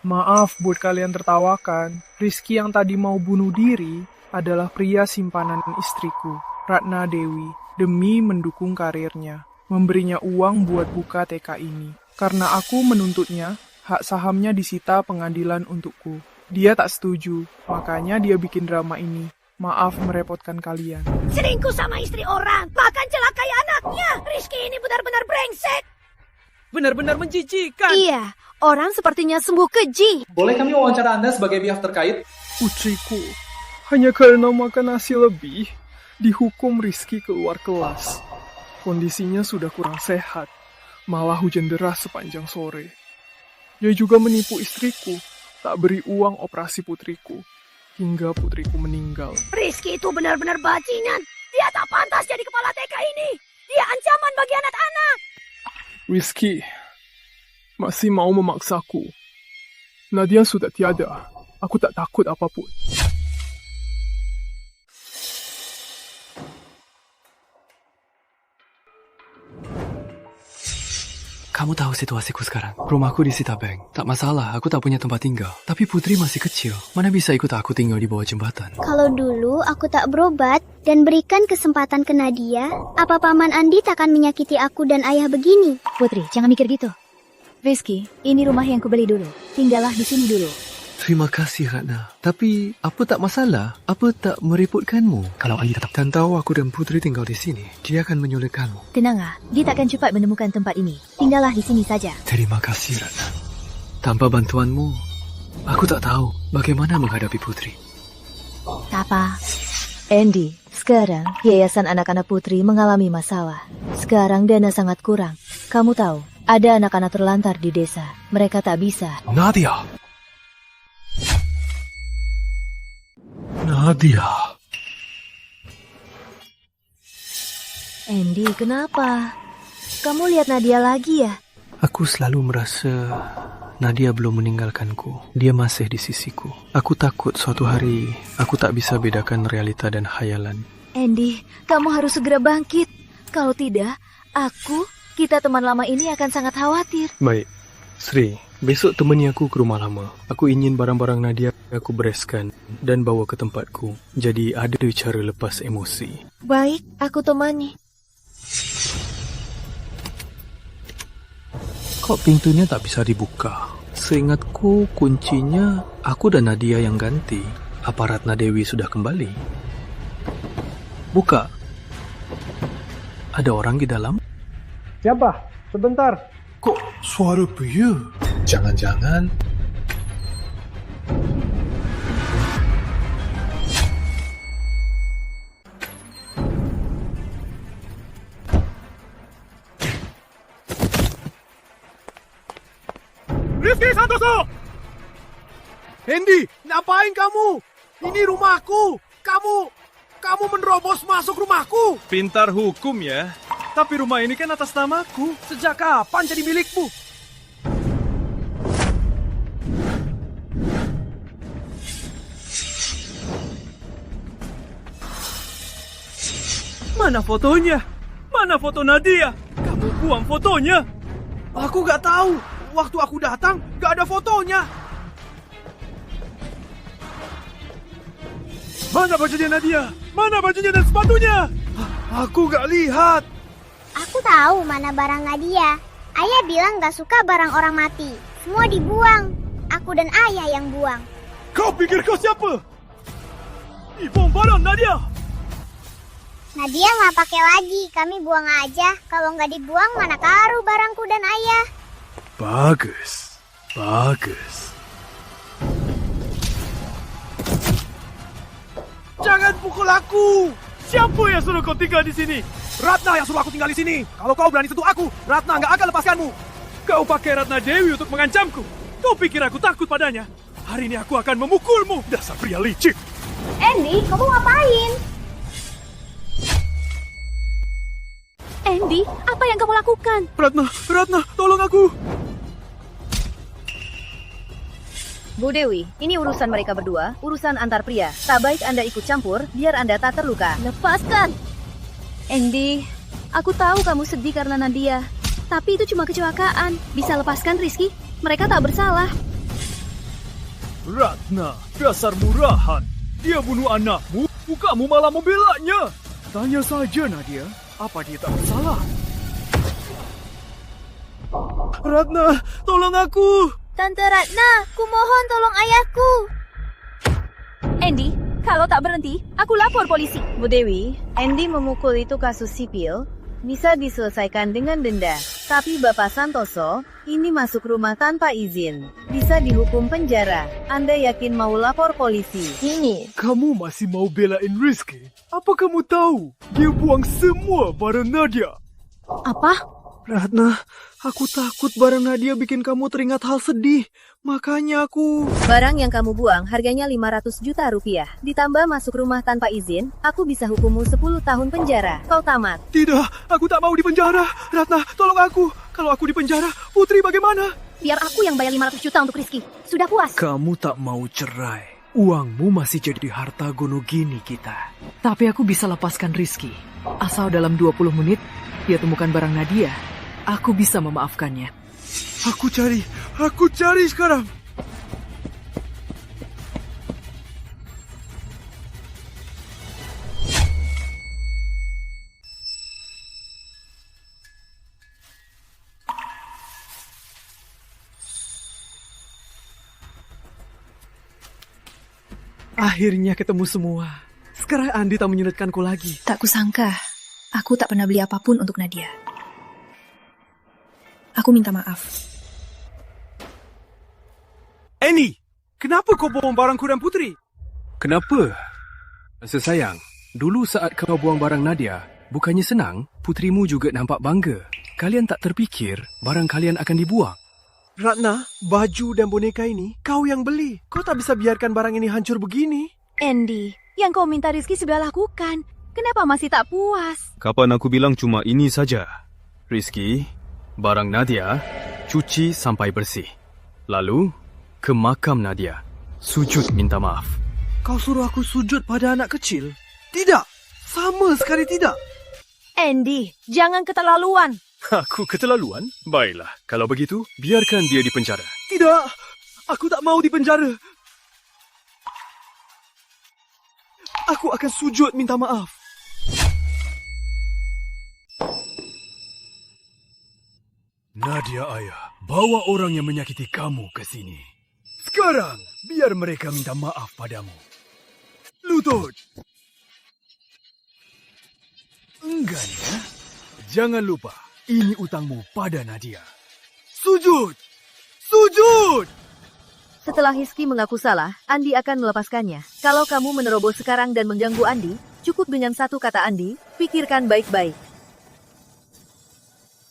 Maaf buat kalian tertawakan, Rizky yang tadi mau bunuh diri adalah pria simpanan istriku, Ratna Dewi, demi mendukung karirnya, memberinya uang buat buka TK ini. Karena aku menuntutnya, hak sahamnya disita pengadilan untukku. Dia tak setuju, makanya dia bikin drama ini. Maaf merepotkan kalian. Selingkuh sama istri orang, bahkan celakai anaknya. Rizky ini benar-benar brengsek. Benar-benar menjijikan. Iya, orang sepertinya sembuh keji. Boleh kami wawancara Anda sebagai pihak terkait? Putriku, hanya karena makan nasi lebih, dihukum Rizky keluar kelas. Kondisinya sudah kurang sehat. Malah hujan deras sepanjang sore. Dia juga menipu istriku, tak beri uang operasi putriku, hingga putriku meninggal. Rizky itu benar-benar bajingan. Dia tak pantas jadi kepala TK ini. Dia ancaman bagi anak-anak. Rizky masih mau memaksaku. Nadia sudah tiada. Aku tak takut apapun. Kamu tahu situasiku sekarang. Rumahku disita bank. Tak masalah, aku tak punya tempat tinggal. Tapi Putri masih kecil. Mana bisa ikut aku tinggal di bawah jembatan? Kalau dulu aku tak berobat dan berikan kesempatan ke Nadia, apa Paman Andi takkan menyakiti aku dan ayah begini? Putri, jangan mikir gitu. Rizky, ini rumah yang kubeli dulu. Tinggallah di sini dulu. Terima kasih, Ratna. Tapi, apa tak masalah? Apa tak merepotkanmu? Kalau Andi tetap dan tahu aku dan Putri tinggal di sini, dia akan menyulitkanmu. Tenanglah, dia takkan cepat menemukan tempat ini. Tinggallah di sini saja. Terima kasih, Ratna. Tanpa bantuanmu, aku tak tahu bagaimana menghadapi Putri. Tak apa. Andy, sekarang Yayasan Anak-anak Putri mengalami masalah. Sekarang dana sangat kurang. Kamu tahu, ada anak-anak terlantar di desa. Mereka tak bisa. Nadia! Nadia. Andy, kenapa? Kamu lihat Nadia lagi ya? Aku selalu merasa Nadia belum meninggalkanku. Dia masih di sisiku. Aku takut suatu hari aku tak bisa bedakan realita dan khayalan. Andy, kamu harus segera bangkit. Kalau tidak, kita teman lama ini akan sangat khawatir. Baik, Sri, besok temani aku ke rumah lama. Aku ingin barang-barang Nadia aku bereskan dan bawa ke tempatku. Jadi ada cara lepas emosi. Baik, aku temani. Kok pintunya tak bisa dibuka? Seingatku kuncinya aku dan Nadia yang ganti. Apa Ratna Dewi sudah kembali? Buka. Ada orang di dalam? Siapa? Sebentar. Kok suara pria? Jangan-jangan... Rizky Santoso! Andy, ngapain kamu? Ini rumahku. Kamu menerobos masuk rumahku. Pintar hukum ya. Tapi rumah ini kan atas namaku. Sejak kapan jadi milikmu? Mana fotonya? Mana foto Nadia? Kamu buang fotonya. Aku gak tahu. Waktu aku datang, gak ada fotonya. Mana bajunya Nadia? Mana bajunya dan sepatunya? Aku gak lihat. Aku tahu mana barang Nadia. Ayah bilang gak suka barang orang mati. Semua dibuang. Aku dan ayah yang buang. Kau pikir kau siapa? Dibuang barang Nadia. Nadia gak pakai lagi. Kami buang aja. Kalau gak dibuang, mana karu barangku dan ayah. Bagus. Bagus. Jangan pukul aku. Siapa yang suruh kau tinggal di sini? Ratna yang suruh aku tinggal di sini. Kalau kau berani sentuh aku, Ratna nggak akan lepaskanmu. Kau pakai Ratna Dewi untuk mengancamku. Kau pikir aku takut padanya? Hari ini aku akan memukulmu, dasar pria licik. Andy, kamu ngapain? Andy, apa yang kamu lakukan? Ratna, tolong aku. Bu Dewi, ini urusan mereka berdua, urusan antar pria. Tak baik Anda ikut campur, biar Anda tak terluka. Lepaskan! Andy, aku tahu kamu sedih karena Nadia. Tapi itu cuma kecelakaan. Bisa lepaskan Rizky? Mereka tak bersalah. Ratna, dasar murahan. Dia bunuh anakmu, kamu malah membelanya. Tanya saja Nadia, apa dia tak bersalah? Ratna, tolong aku. Tante Ratna, kumohon tolong ayahku. Andy, kalau tak berhenti, aku lapor polisi. Bu Dewi, Andy memukul itu kasus sipil, bisa diselesaikan dengan denda. Tapi Bapak Santoso, ini masuk rumah tanpa izin. Bisa dihukum penjara. Anda yakin mau lapor polisi? Ini. Kamu masih mau belain Rizky? Apa kamu tahu? Dia buang semua barang Nadia. Apa? Ratna, aku takut barang Nadia bikin kamu teringat hal sedih. Makanya aku... Barang yang kamu buang harganya 500 juta rupiah. Ditambah masuk rumah tanpa izin, aku bisa hukummu 10 tahun penjara. Kau tamat. Tidak, aku tak mau dipenjara. Ratna, tolong aku. Kalau aku dipenjara, Putri bagaimana? Biar aku yang bayar 500 juta untuk Rizky. Sudah puas? Kamu tak mau cerai. Uangmu masih jadi harta gonogini kita. Tapi aku bisa lepaskan Rizky. Asal dalam 20 menit, dia temukan barang Nadia. Aku bisa memaafkannya. Aku cari sekarang. Akhirnya ketemu semua. Sekarang Andi tak menyulitkanku lagi. Tak kusangka, aku tak pernah beli apapun untuk Nadia. Aku minta maaf. Annie, kenapa kau buang barangku dan Putri? Kenapa? Sesayang, dulu saat kau buang barang Nadia, bukannya senang, putrimu juga nampak bangga. Kalian tak terfikir barang kalian akan dibuang. Ratna, baju dan boneka ini kau yang beli. Kau tak bisa biarkan barang ini hancur begini. Andy, yang kau minta Rizky sudah lakukan. Kenapa masih tak puas? Kapan aku bilang cuma ini saja? Rizky, barang Nadia, cuci sampai bersih. Lalu, ke makam Nadia. Sujud minta maaf. Kau suruh aku sujud pada anak kecil? Tidak, sama sekali tidak. Andy, jangan keterlaluan. Aku keterlaluan? Baiklah, kalau begitu, biarkan dia dipenjara. Tidak, aku tak mau dipenjara. Aku akan sujud minta maaf. Nadia ayah, bawa orang yang menyakiti kamu ke sini. Sekarang, biar mereka minta maaf padamu. Lutut. Enggan ya? Jangan lupa, ini utangmu pada Nadia. Sujud! Sujud! Setelah Rizky mengaku salah, Andi akan melepaskannya. Kalau kamu menerobos sekarang dan mengganggu Andi, cukup dengan satu kata Andi, pikirkan baik-baik.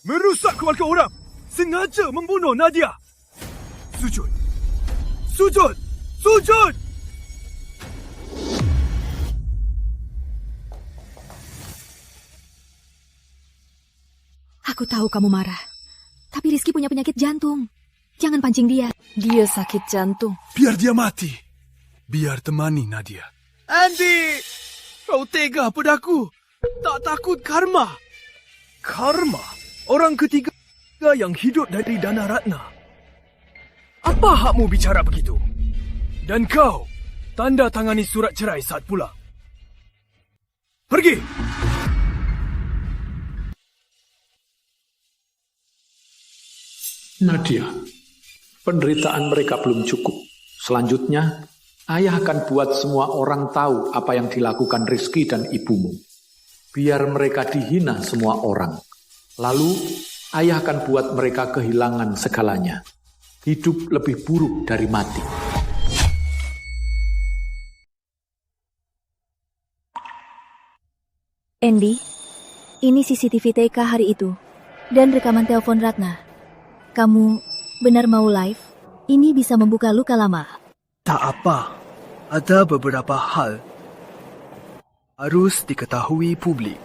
Merusak keluarga orang! Sengaja membunuh Nadia! Sujud! Sujud! Sujud! Aku tahu kamu marah. Tapi Rizky punya penyakit jantung. Jangan pancing dia. Dia sakit jantung. Biar dia mati. Biar temani Nadia. Andy! Kau tega padaku. Tak takut karma. Karma? Orang ketiga yang hidup dari dana Ratna. Apa hakmu bicara begitu? Dan kau, tanda tangani surat cerai saat pulang. Pergi! Nadia, penderitaan mereka belum cukup. Selanjutnya, ayah akan buat semua orang tahu apa yang dilakukan Rizky dan ibumu. Biar mereka dihina semua orang. Lalu, ayah akan buat mereka kehilangan segalanya. Hidup lebih buruk dari mati. Andy, ini CCTV TK hari itu. Dan rekaman telepon Ratna. Kamu benar mau live? Ini bisa membuka luka lama. Tak apa. Ada beberapa hal harus diketahui publik.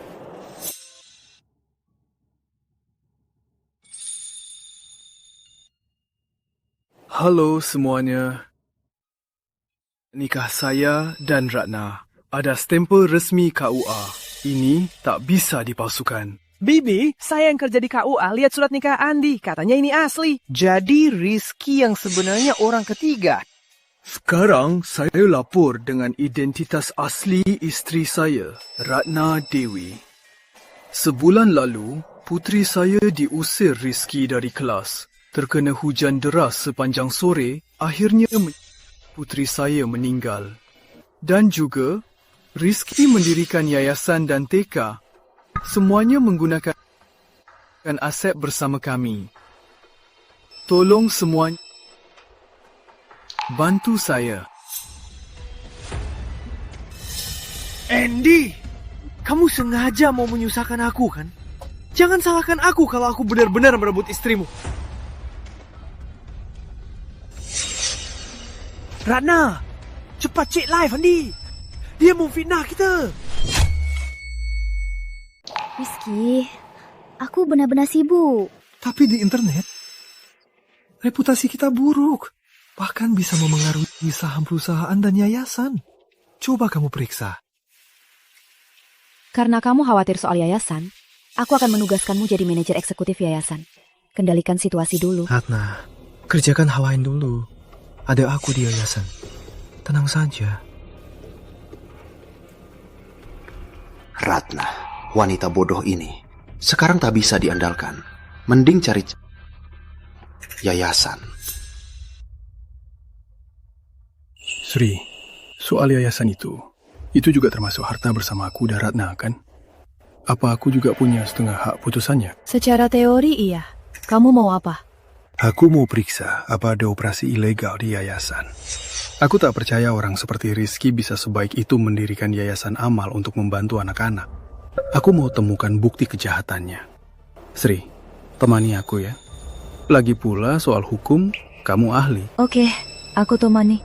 Halo semuanya. Nikah saya dan Ratna ada stempel resmi KUA. Ini tak bisa dipalsukan. Bibi, saya yang kerja di KUA lihat surat nikah Andi. Katanya ini asli. Jadi Rizky yang sebenarnya orang ketiga. Sekarang saya lapor dengan identitas asli isteri saya, Ratna Dewi. Sebulan lalu, putri saya diusir Rizky dari kelas. Terkena hujan deras sepanjang sore, akhirnya putri saya meninggal. Dan juga, Rizky mendirikan yayasan dan TK. Semuanya menggunakan aset bersama kami. Tolong semuanya bantu saya. Andy, kamu sengaja mau menyusahkan aku kan? Jangan salahkan aku kalau aku benar-benar merebut istrimu. Ratna, cepat cek live, Andi. Dia mau fitnah kita. Rizky, aku benar-benar sibuk. Tapi di internet, reputasi kita buruk. Bahkan bisa memengaruhi saham perusahaan dan yayasan. Coba kamu periksa. Karena kamu khawatir soal yayasan, aku akan menugaskanmu jadi manajer eksekutif yayasan. Kendalikan situasi dulu. Ratna, kerjakan hal lain dulu. Ada aku di yayasan. Tenang saja. Ratna, wanita bodoh ini sekarang tak bisa diandalkan. Mending cari yayasan. Sri, soal yayasan itu juga termasuk harta bersama aku dan Ratna, kan? Apa aku juga punya setengah hak putusannya? Secara teori iya. Kamu mau apa? Aku mau periksa apa ada operasi ilegal di yayasan. Aku tak percaya orang seperti Rizky bisa sebaik itu mendirikan yayasan amal untuk membantu anak-anak. Aku mau temukan bukti kejahatannya. Sri, temani aku ya. Lagi pula soal hukum, kamu ahli. Oke, aku temani.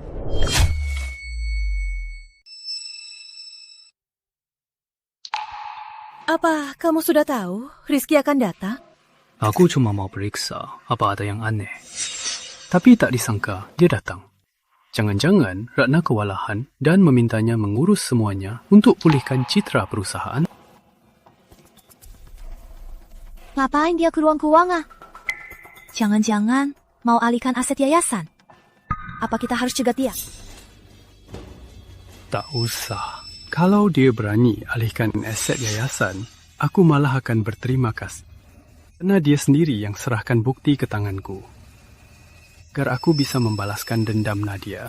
Apa kamu sudah tahu Rizky akan datang? Aku cuma mau periksa apa ada yang aneh. Tapi tak disangka dia datang. Jangan-jangan Ratna kewalahan dan memintanya mengurus semuanya untuk pulihkan citra perusahaan. Ngapain dia ke ruang keuangan? Jangan-jangan mau alihkan aset yayasan? Apa kita harus cegat dia? Tak usah. Kalau dia berani alihkan aset yayasan, aku malah akan berterima kasih. Karena dia sendiri yang serahkan bukti ke tanganku. Agar aku bisa membalaskan dendam Nadia.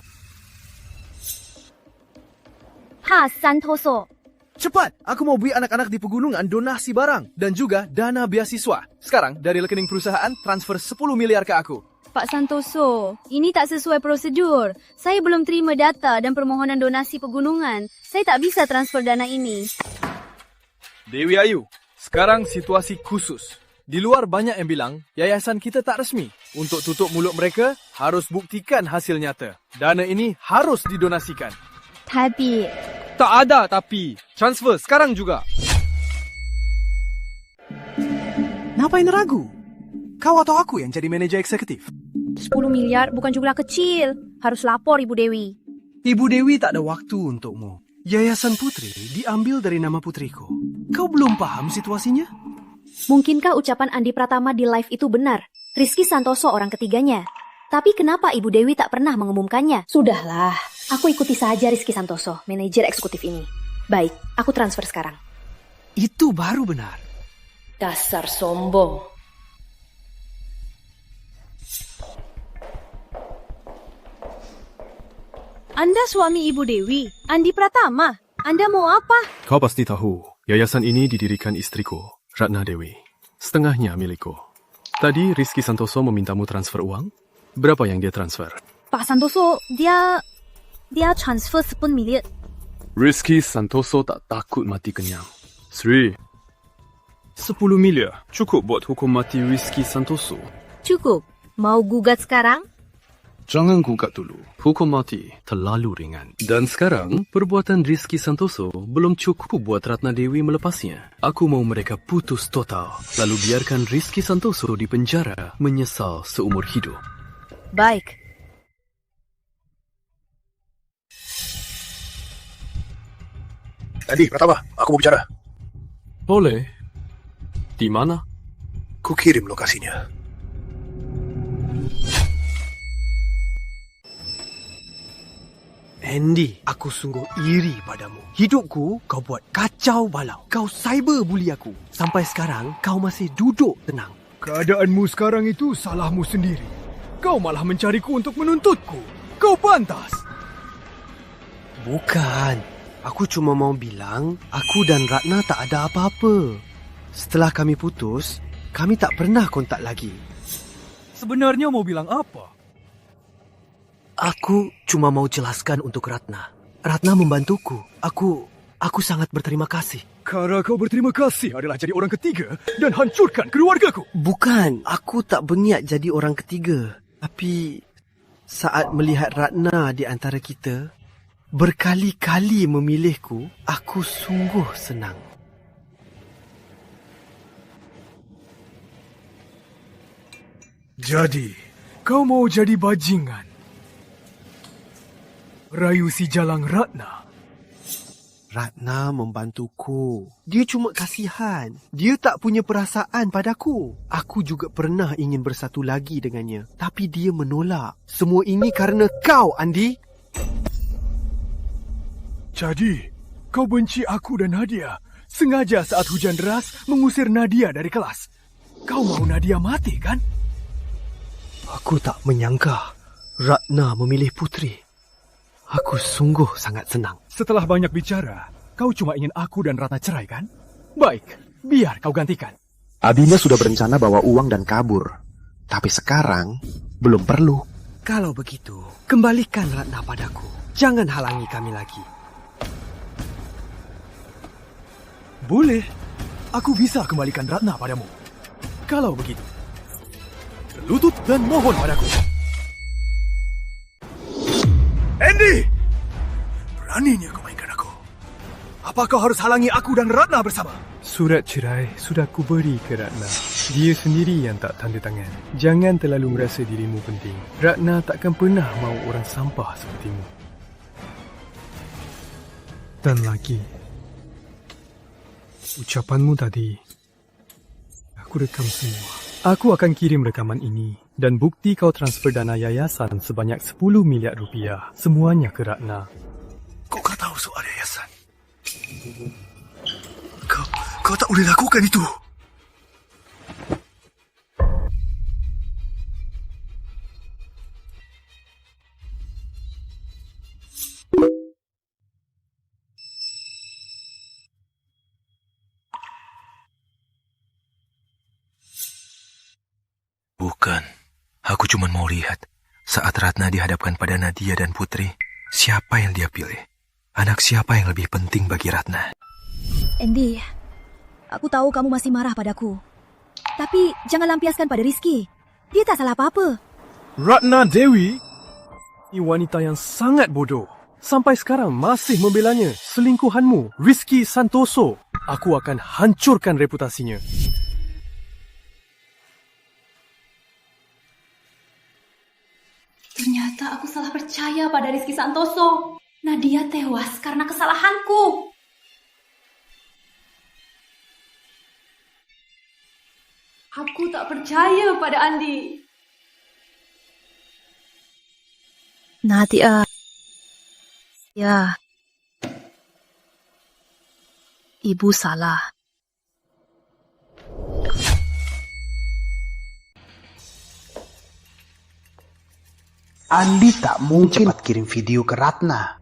Santoso. Cepat, aku mau beri anak-anak di pegunungan donasi barang dan juga dana beasiswa. Sekarang dari rekening perusahaan transfer 10 miliar ke aku. Pak Santoso, ini tak sesuai prosedur. Saya belum terima data dan permohonan donasi pegunungan. Saya tak bisa transfer dana ini. Dewi Ayu, sekarang situasi khusus. Di luar banyak yang bilang, yayasan kita tak resmi. Untuk tutup mulut mereka, harus buktikan hasil nyata. Dana ini harus didonasikan. Tapi... Tak ada tapi. Transfer sekarang juga. Ngapain ragu? Kau atau aku yang jadi manajer eksekutif? 10 miliar bukan jumlah kecil. Harus lapor Ibu Dewi. Ibu Dewi tak ada waktu untukmu. Yayasan Putri diambil dari nama putriku. Kau belum paham situasinya? Mungkinkah ucapan Andi Pratama di live itu benar? Rizky Santoso orang ketiganya. Tapi kenapa Ibu Dewi tak pernah mengumumkannya? Sudahlah, aku ikuti saja Rizky Santoso, manajer eksekutif ini. Baik, aku transfer sekarang. Itu baru benar. Dasar sombong. Anda suami Ibu Dewi, Andi Pratama. Anda mau apa? Kau pasti tahu, yayasan ini didirikan istriku, Ratna Dewi. Setengahnya milikku. Tadi Rizky Santoso memintamu transfer uang. Berapa yang dia transfer? Pak Santoso, dia transfer 10 miliar. Rizky Santoso tak takut mati kenyang. Sri, 10 miliar cukup buat hukum mati Rizky Santoso. Cukup. Mau gugat sekarang? Jangan gugat dulu. Hukum mati terlalu ringan. Dan sekarang, perbuatan Rizky Santoso belum cukup buat Ratna Dewi melepasnya. Aku mau mereka putus total. Lalu biarkan Rizky Santoso di penjara menyesal seumur hidup. Baik. Andi, Pratama, aku mau bicara. Boleh. Di mana? Ku kirim lokasinya. Andy, aku sungguh iri padamu. Hidupku kau buat kacau balau. Kau cyberbully aku. Sampai sekarang kau masih duduk tenang. Keadaanmu sekarang itu salahmu sendiri. Kau malah mencariku untuk menuntutku. Kau pantas. Bukan. Aku cuma mau bilang, aku dan Ratna tak ada apa-apa. Setelah kami putus, kami tak pernah kontak lagi. Sebenarnya mau bilang apa? Aku cuma mau jelaskan untuk Ratna. Ratna membantuku. Aku sangat berterima kasih. Cara kau berterima kasih adalah jadi orang ketiga dan hancurkan keluargaku. Bukan, aku tak berniat jadi orang ketiga. Tapi saat melihat Ratna di antara kita, berkali-kali memilihku, aku sungguh senang. Jadi, kau mau jadi bajingan? Rayu si Jalang Ratna. Ratna membantuku. Dia cuma kasihan. Dia tak punya perasaan padaku. Aku juga pernah ingin bersatu lagi dengannya. Tapi dia menolak. Semua ini kerana kau, Andi. Jadi, kau benci aku dan Nadia. Sengaja saat hujan deras mengusir Nadia dari kelas. Kau mau Nadia mati, kan? Aku tak menyangka Ratna memilih Putri. Aku sungguh sangat senang. Setelah banyak bicara, kau cuma ingin aku dan Ratna cerai, kan? Baik, biar kau gantikan. Adinda sudah berencana bawa uang dan kabur. Tapi sekarang, belum perlu. Kalau begitu, kembalikan Ratna padaku. Jangan halangi kami lagi. Boleh. Aku bisa kembalikan Ratna padamu. Kalau begitu, berlutut dan mohon padaku. Andy! Beraninya kau mainkan aku. Apa kau harus halangi aku dan Ratna bersama? Surat cerai sudah kuberi ke Ratna. Dia sendiri yang tak tanda tangan. Jangan terlalu merasa dirimu penting. Ratna takkan pernah mahu orang sampah sepertimu. Dan lagi, ucapanmu tadi, aku rekam semua. Aku akan kirim rekaman ini dan bukti kau transfer dana yayasan sebanyak 10 miliar rupiah. Semuanya ke Ratna. Kau tak tahu soal yayasan. Kau tak boleh lakukan itu. Bukan. Aku cuma mau lihat saat Ratna dihadapkan pada Nadia dan Putri, siapa yang dia pilih? Anak siapa yang lebih penting bagi Ratna? Andy, aku tahu kamu masih marah padaku. Tapi jangan lampiaskan pada Rizky. Dia tak salah apa-apa. Ratna Dewi, ini wanita yang sangat bodoh. Sampai sekarang masih membelanya. Selingkuhanmu, Rizky Santoso. Aku akan hancurkan reputasinya. Ternyata aku salah percaya pada Rizky Santoso. Nadia tewas karena kesalahanku. Aku tak percaya pada Andi. Nadia. Ya. Ibu salah. Andi tak mungkin cepat kirim video ke Ratna.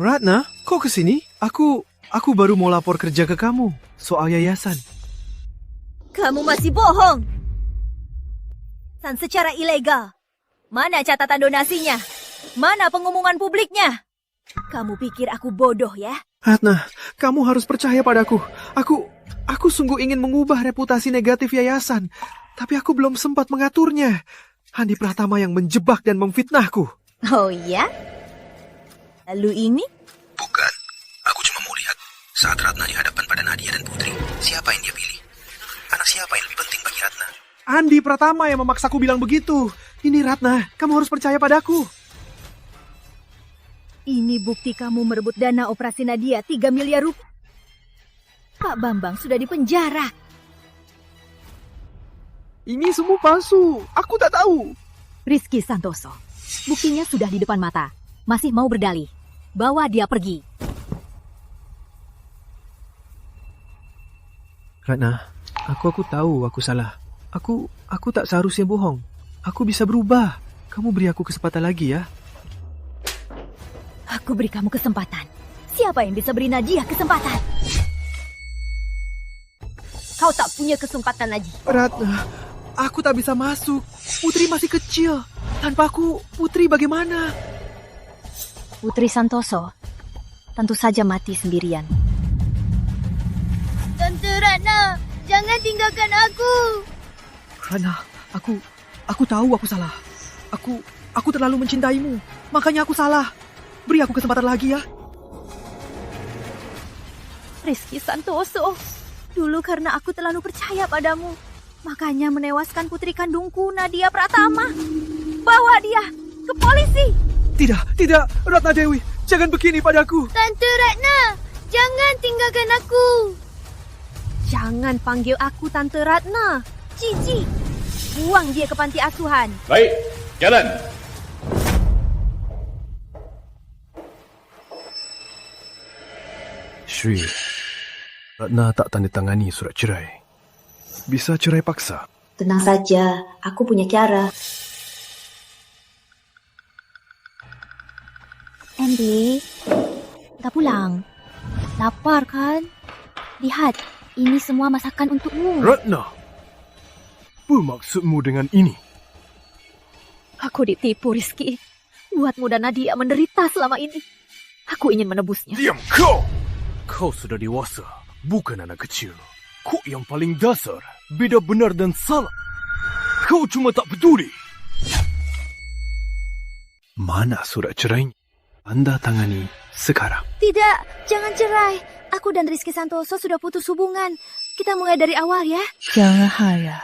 Ratna, kau ke sini? Aku baru mau lapor kerja ke kamu soal yayasan. Kamu masih bohong. Dan secara ilegal. Mana catatan donasinya? Mana pengumuman publiknya? Kamu pikir aku bodoh ya? Ratna, kamu harus percaya padaku. Aku sungguh ingin mengubah reputasi negatif yayasan. Tapi aku belum sempat mengaturnya. Andi Pratama yang menjebak dan memfitnahku. Oh iya? Lalu ini? Bukan. Aku cuma mau lihat saat Ratna dihadapkan pada Nadia dan Putri, siapa yang dia pilih? Anak siapa yang lebih penting bagi Ratna? Andi Pratama yang memaksaku bilang begitu. Ini Ratna, kamu harus percaya padaku. Ini bukti kamu merebut dana operasi Nadia 3 miliar rupiah. Pak Bambang sudah dipenjara. Ini semua palsu. Aku tak tahu. Rizky Santoso. Buktinya sudah di depan mata. Masih mau berdalih. Bawa dia pergi. Ratna, aku tahu aku salah. Aku tak seharusnya bohong. Aku bisa berubah. Kamu beri aku kesempatan lagi ya. Aku beri kamu kesempatan. Siapa yang bisa beri Nadia kesempatan? Kau tak punya kesempatan lagi. Ratna, aku tak bisa masuk. Putri masih kecil. Tanpa aku, Putri bagaimana? Putri Santoso tentu saja mati sendirian. Jangan tinggalkan aku. Ratna, aku tahu aku salah. Aku terlalu mencintaimu. Makanya aku salah. Beri aku kesempatan lagi ya. Rizky Santoso, dulu karena aku terlalu percaya padamu, makanya menewaskan putri kandungku Nadia Pratama. Bawa dia ke polisi. Tidak, Ratna Dewi. Jangan begini padaku. Tante Ratna, jangan tinggalkan aku. Jangan panggil aku Tante Ratna. Cici, buang dia ke panti asuhan. Baik, jalan. Shri, Ratna tak tanda tangani surat cerai. Bisa cerai paksa. Tenang saja, aku punya cara. Andy, tak pulang. Lapar kan? Lihat, ini semua masakan untukmu. Ratna, apa maksudmu dengan ini? Aku ditipu, Rizky. Buatmu dan Nadia menderita selama ini. Aku ingin menebusnya. Diam kau! Kau sudah dewasa, bukan anak kecil. Kau yang paling dasar, beda benar dan salah. Kau cuma tak peduli. Mana surat cerainya? Anda tangani sekarang. Tidak, jangan cerai. Aku dan Rizky Santoso sudah putus hubungan. Kita mulai dari awal ya. Jangan Haya.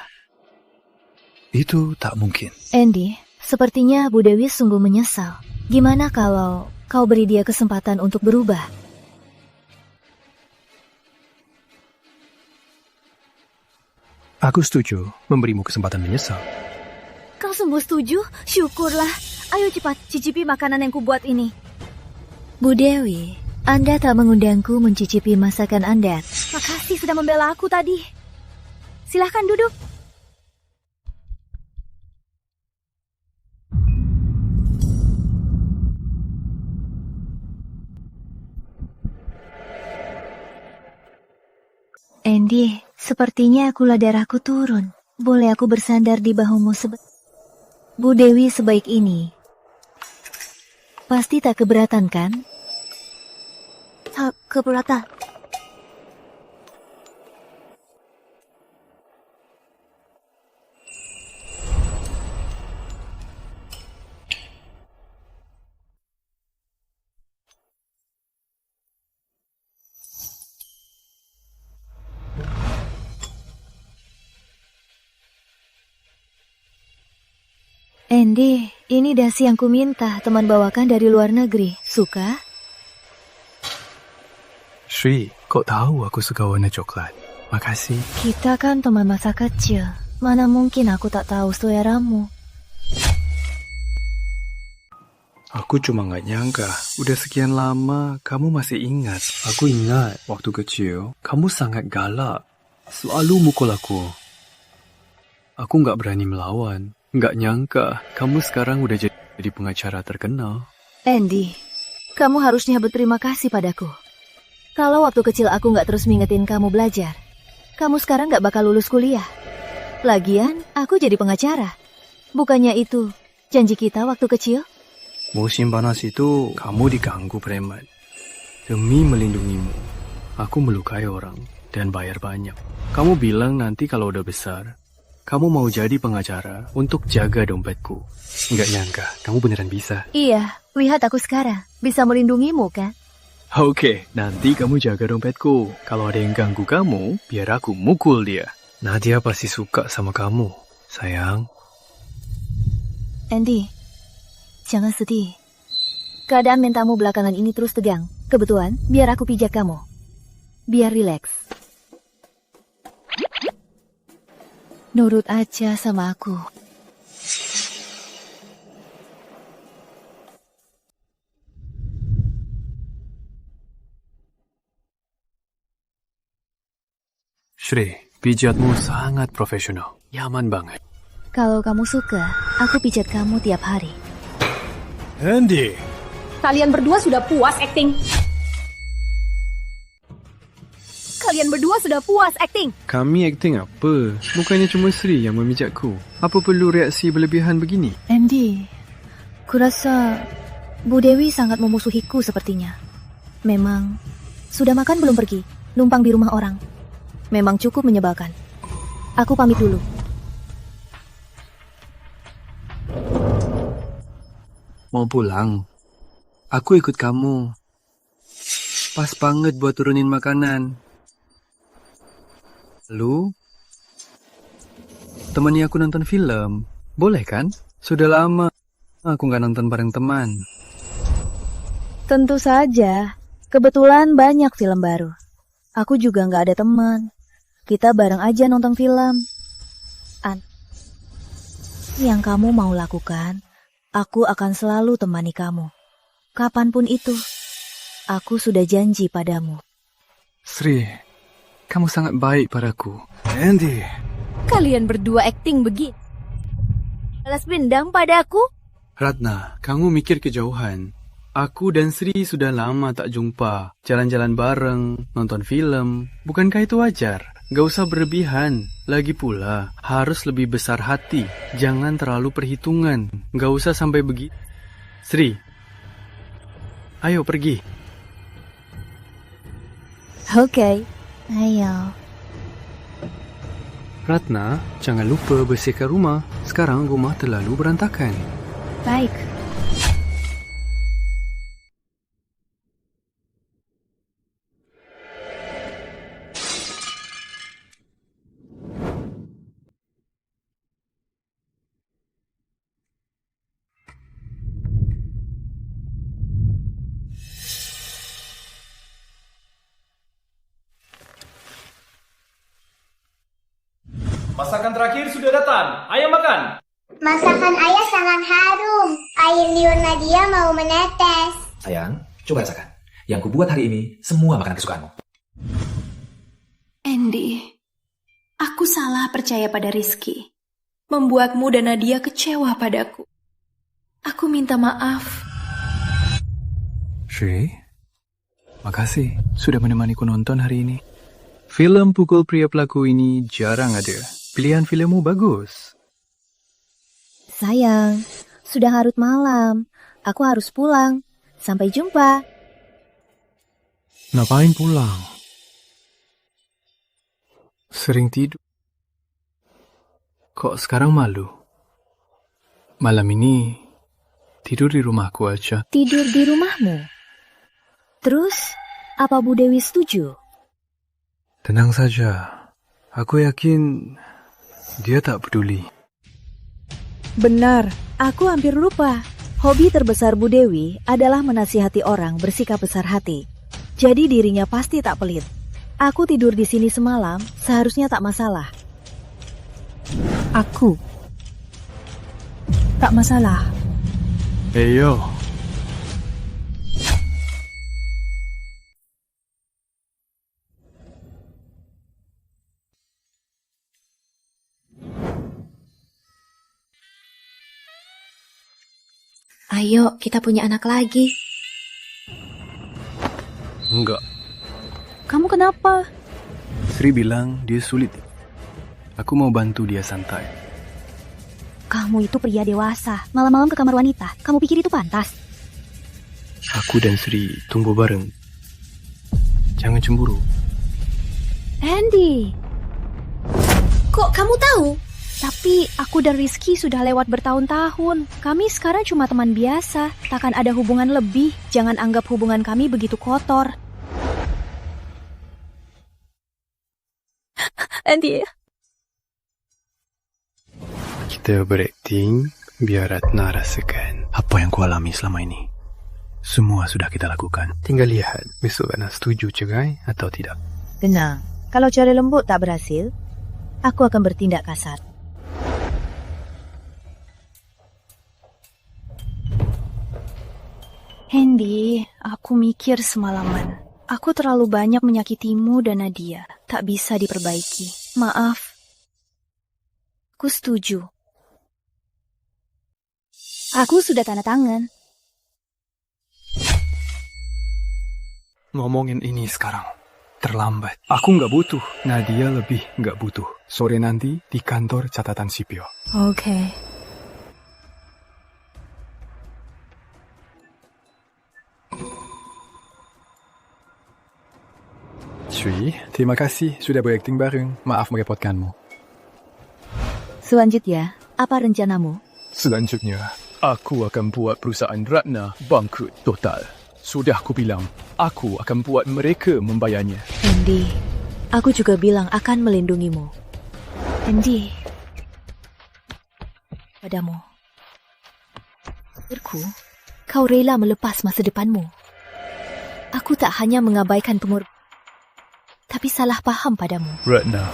Itu tak mungkin. Andy, sepertinya Bu Dewi sungguh menyesal. Gimana kalau kau beri dia kesempatan untuk berubah? Aku setuju memberimu kesempatan menyesal. Kau sungguh setuju? Syukurlah. Ayo cepat cicipi makanan yang kubuat ini. Bu Dewi, Anda tak mengundangku mencicipi masakan Anda. Makasih sudah membela aku tadi. Silahkan duduk. Andy, sepertinya gula darahku turun. Boleh aku bersandar di bahumu Bu Dewi sebaik ini. Pasti tak keberatan kan? Tak keberatan. Andy, ini dasi yang kuminta teman bawakan dari luar negeri. Suka? Shri, kau tahu aku suka warna coklat. Makasih. Kita kan teman masa kecil. Mana mungkin aku tak tahu seleramu. Aku cuma gak nyangka, udah sekian lama kamu masih ingat. Aku ingat waktu kecil, kamu sangat galak. Selalu mukul aku. Aku gak berani melawan. Gak nyangka, kamu sekarang udah jadi pengacara terkenal. Andy, kamu harusnya berterima kasih padaku. Kalau waktu kecil aku gak terus mengingetin kamu belajar, kamu sekarang gak bakal lulus kuliah. Lagian, aku jadi pengacara. Bukannya itu janji kita waktu kecil? Musim panas itu, kamu diganggu preman. Demi melindungimu, aku melukai orang dan bayar banyak. Kamu bilang nanti kalau udah besar, kamu mau jadi pengacara untuk jaga dompetku. Nggak nyangka, kamu beneran bisa. Iya, lihat aku sekarang. Bisa melindungimu, kan? Oke, nanti kamu jaga dompetku. Kalau ada yang ganggu kamu, biar aku mukul dia. Nadia pasti suka sama kamu, sayang. Andy, jangan sedih. Keadaan mentalmu belakangan ini terus tegang. Kebetulan, biar aku pijak kamu. Biar rileks. Nurut aja sama aku. Shri, pijatmu sangat profesional. Nyaman banget. Kalau kamu suka, aku pijat kamu tiap hari. Andy! Kalian berdua sudah puas acting? Kalian berdua sudah puas acting? Kami acting apa? Bukannya cuma Sri yang memijatku. Apa perlu reaksi berlebihan begini? Andy, kurasa Bu Dewi sangat memusuhiku sepertinya. Memang, sudah makan belum pergi? Numpang di rumah orang. Memang cukup menyebalkan. Aku pamit dulu. Mau pulang? Aku ikut kamu. Pas banget buat turunin makanan. Lu? Temani aku nonton film. Boleh kan? Sudah lama aku nggak nonton bareng teman. Tentu saja. Kebetulan banyak film baru. Aku juga nggak ada teman. Kita bareng aja nonton film. Yang kamu mau lakukan, aku akan selalu temani kamu. Kapanpun itu, aku sudah janji padamu. Sri, kamu sangat baik padaku. Andy. Kalian berdua akting begitu. Balas dendam padaku? Ratna, kamu mikir kejauhan. Aku dan Sri sudah lama tak jumpa. Jalan-jalan bareng, nonton film. Bukankah itu wajar? Gak usah berlebihan. Lagi pula, harus lebih besar hati. Jangan terlalu perhitungan. Gak usah sampai begitu. Sri, ayo pergi. Oke, ayo. Ratna, jangan lupa bersihkan rumah. Sekarang rumah terlalu berantakan. Baik. Masakan terakhir sudah datang. Ayo makan. Masakan ayah sangat harum. Air liur Nadia mau menetes. Sayang, coba rasakan. Yang kubuat hari ini semua makanan kesukaanmu. Andy, aku salah percaya pada Rizky. Membuatmu dan Nadia kecewa padaku. Aku minta maaf. Sri, makasih sudah menemaniku nonton hari ini. Film Pukul Pria Pelaku ini jarang ada. Pilihan filmmu bagus. Sayang, sudah larut malam. Aku harus pulang. Sampai jumpa. Ngapain pulang? Sering tidur. Kok sekarang malu? Malam ini tidur di rumahku aja. Tidur di rumahmu? Terus, apa Bu Dewi setuju? Tenang saja. Aku yakin dia tak peduli. Benar, aku hampir lupa. Hobi terbesar Bu Dewi adalah menasihati orang bersikap besar hati. Jadi dirinya pasti tak pelit. Aku tidur di sini semalam, seharusnya tak masalah. Aku tak masalah. Eyo. Ayo, kita punya anak lagi. Enggak. Kamu kenapa? Sri bilang dia sulit. Aku mau bantu dia santai. Kamu itu pria dewasa, malam-malam ke kamar wanita. Kamu pikir itu pantas? Aku dan Sri tumbuh bareng. Jangan cemburu. Andy, kok kamu tahu? Tapi aku dan Rizky sudah lewat bertahun-tahun. Kami sekarang cuma teman biasa. Takkan ada hubungan lebih. Jangan anggap hubungan kami begitu kotor. Andy. Kita berakting biar Ratna rasakan apa yang kualami selama ini. Semua sudah kita lakukan. Tinggal lihat besok Ratna setuju cerai atau tidak. Tenang, kalau cara lembut tak berhasil, aku akan bertindak kasar. Andy, aku mikir semalaman. Aku terlalu banyak menyakitimu dan Nadia. Tak bisa diperbaiki. Maaf. Aku setuju. Aku sudah tanda tangan. Ngomongin ini sekarang. Terlambat. Aku nggak butuh. Nadia lebih nggak butuh. Sore nanti di kantor catatan sipil. Oke. Sri, terima kasih sudah berakting bareng. Maaf merepotkanmu. Selanjutnya, apa rencanamu? Selanjutnya, aku akan buat perusahaan Ratna bangkrut total. Sudah aku bilang, aku akan buat mereka membayarnya. Andy, aku juga bilang akan melindungimu. Andy, padamu. Kau rela melepas masa depanmu. Aku tak hanya mengabaikan pengorbanan, tapi salah faham padamu. Ratna,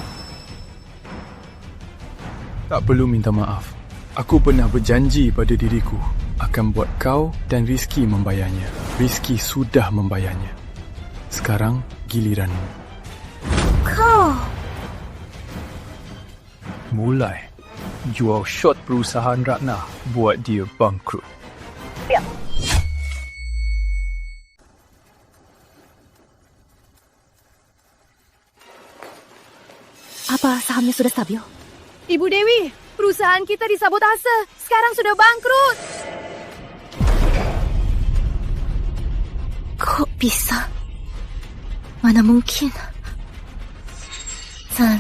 tak perlu minta maaf. Aku pernah berjanji pada diriku akan buat kau dan Rizky membayarnya. Rizky sudah membayarnya. Sekarang giliranmu. Kau mulai jual shot perusahaan Ratna buat dia bangkrut. Ya. Apa sahamnya sudah stabil? Ibu Dewi, perusahaan kita disabotase. Sekarang sudah bangkrut. Kok bisa? Mana mungkin? San,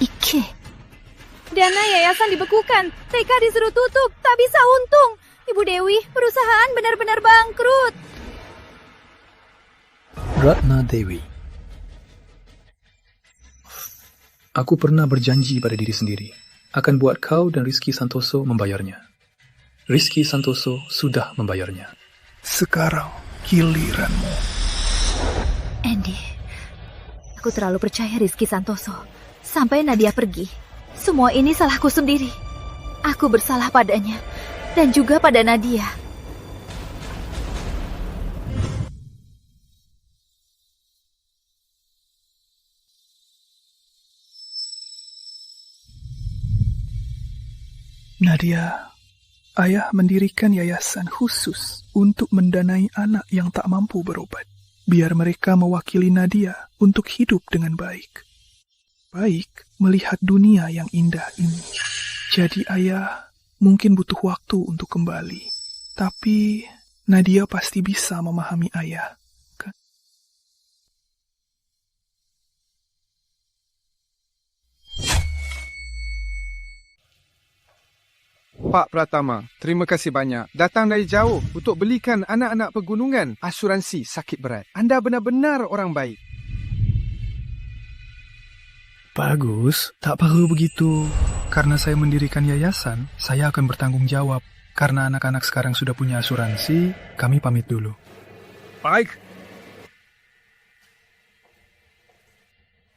Ike. Dana yayasan dibekukan. TK disuruh tutup. Tak bisa untung. Ibu Dewi, perusahaan benar-benar bangkrut. Ratna Dewi. Aku pernah berjanji pada diri sendiri akan buat kau dan Rizky Santoso membayarnya. Rizky Santoso sudah membayarnya. Sekarang giliranmu. Andy, aku terlalu percaya Rizky Santoso. Sampai Nadia pergi. Semua ini salahku sendiri. Aku bersalah padanya. Dan juga pada Nadia. Nadia, ayah mendirikan yayasan khusus untuk mendanai anak yang tak mampu berobat. Biar mereka mewakili Nadia untuk hidup dengan baik. Baik melihat dunia yang indah ini. Jadi ayah mungkin butuh waktu untuk kembali. Tapi Nadia pasti bisa memahami ayah. Kan? Pak Pratama, terima kasih banyak. Datang dari jauh untuk belikan anak-anak pegunungan asuransi sakit berat. Anda benar-benar orang baik. Bagus, tak perlu begitu. Karena saya mendirikan yayasan, saya akan bertanggung jawab. Karena anak-anak sekarang sudah punya asuransi, kami pamit dulu. Baik.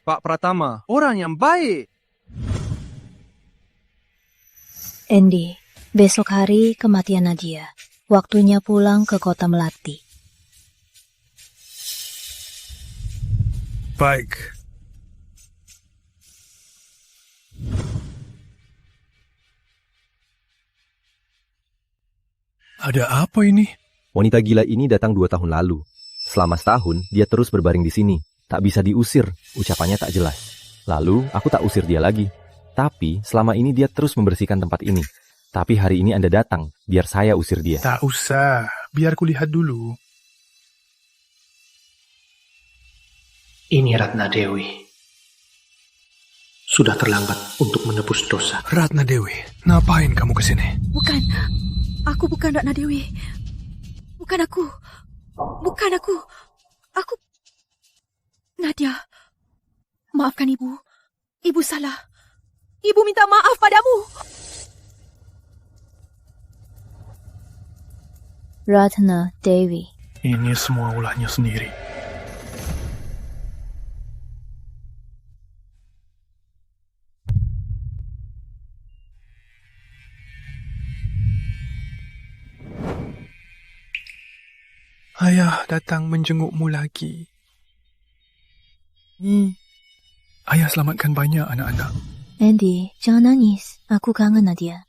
Pak Pratama, orang yang baik. Andy, besok hari kematian Nadia. Waktunya pulang ke kota Melati. Baik. Ada apa ini? Wanita gila ini datang 2 tahun lalu. Selama setahun, dia terus berbaring di sini. Tak bisa diusir, ucapannya tak jelas. Lalu, aku tak usir dia lagi. Tapi, selama ini dia terus membersihkan tempat ini. Tapi hari ini Anda datang, biar saya usir dia. Tak usah, biar kulihat dulu. Ini Ratna Dewi. Sudah terlambat untuk menebus dosa. Ratna Dewi, ngapain kamu kesini? Bukan, aku bukan Ratna Dewi. Bukan aku. Aku... Nadia, maafkan ibu. Ibu salah. Ibu minta maaf padamu. Ratna Dewi. Ini semua ulahnya sendiri. Ayah datang menjengukmu lagi. Ayah selamatkan banyak anak-anak. Andy, jangan nangis. Aku kangen Nadia.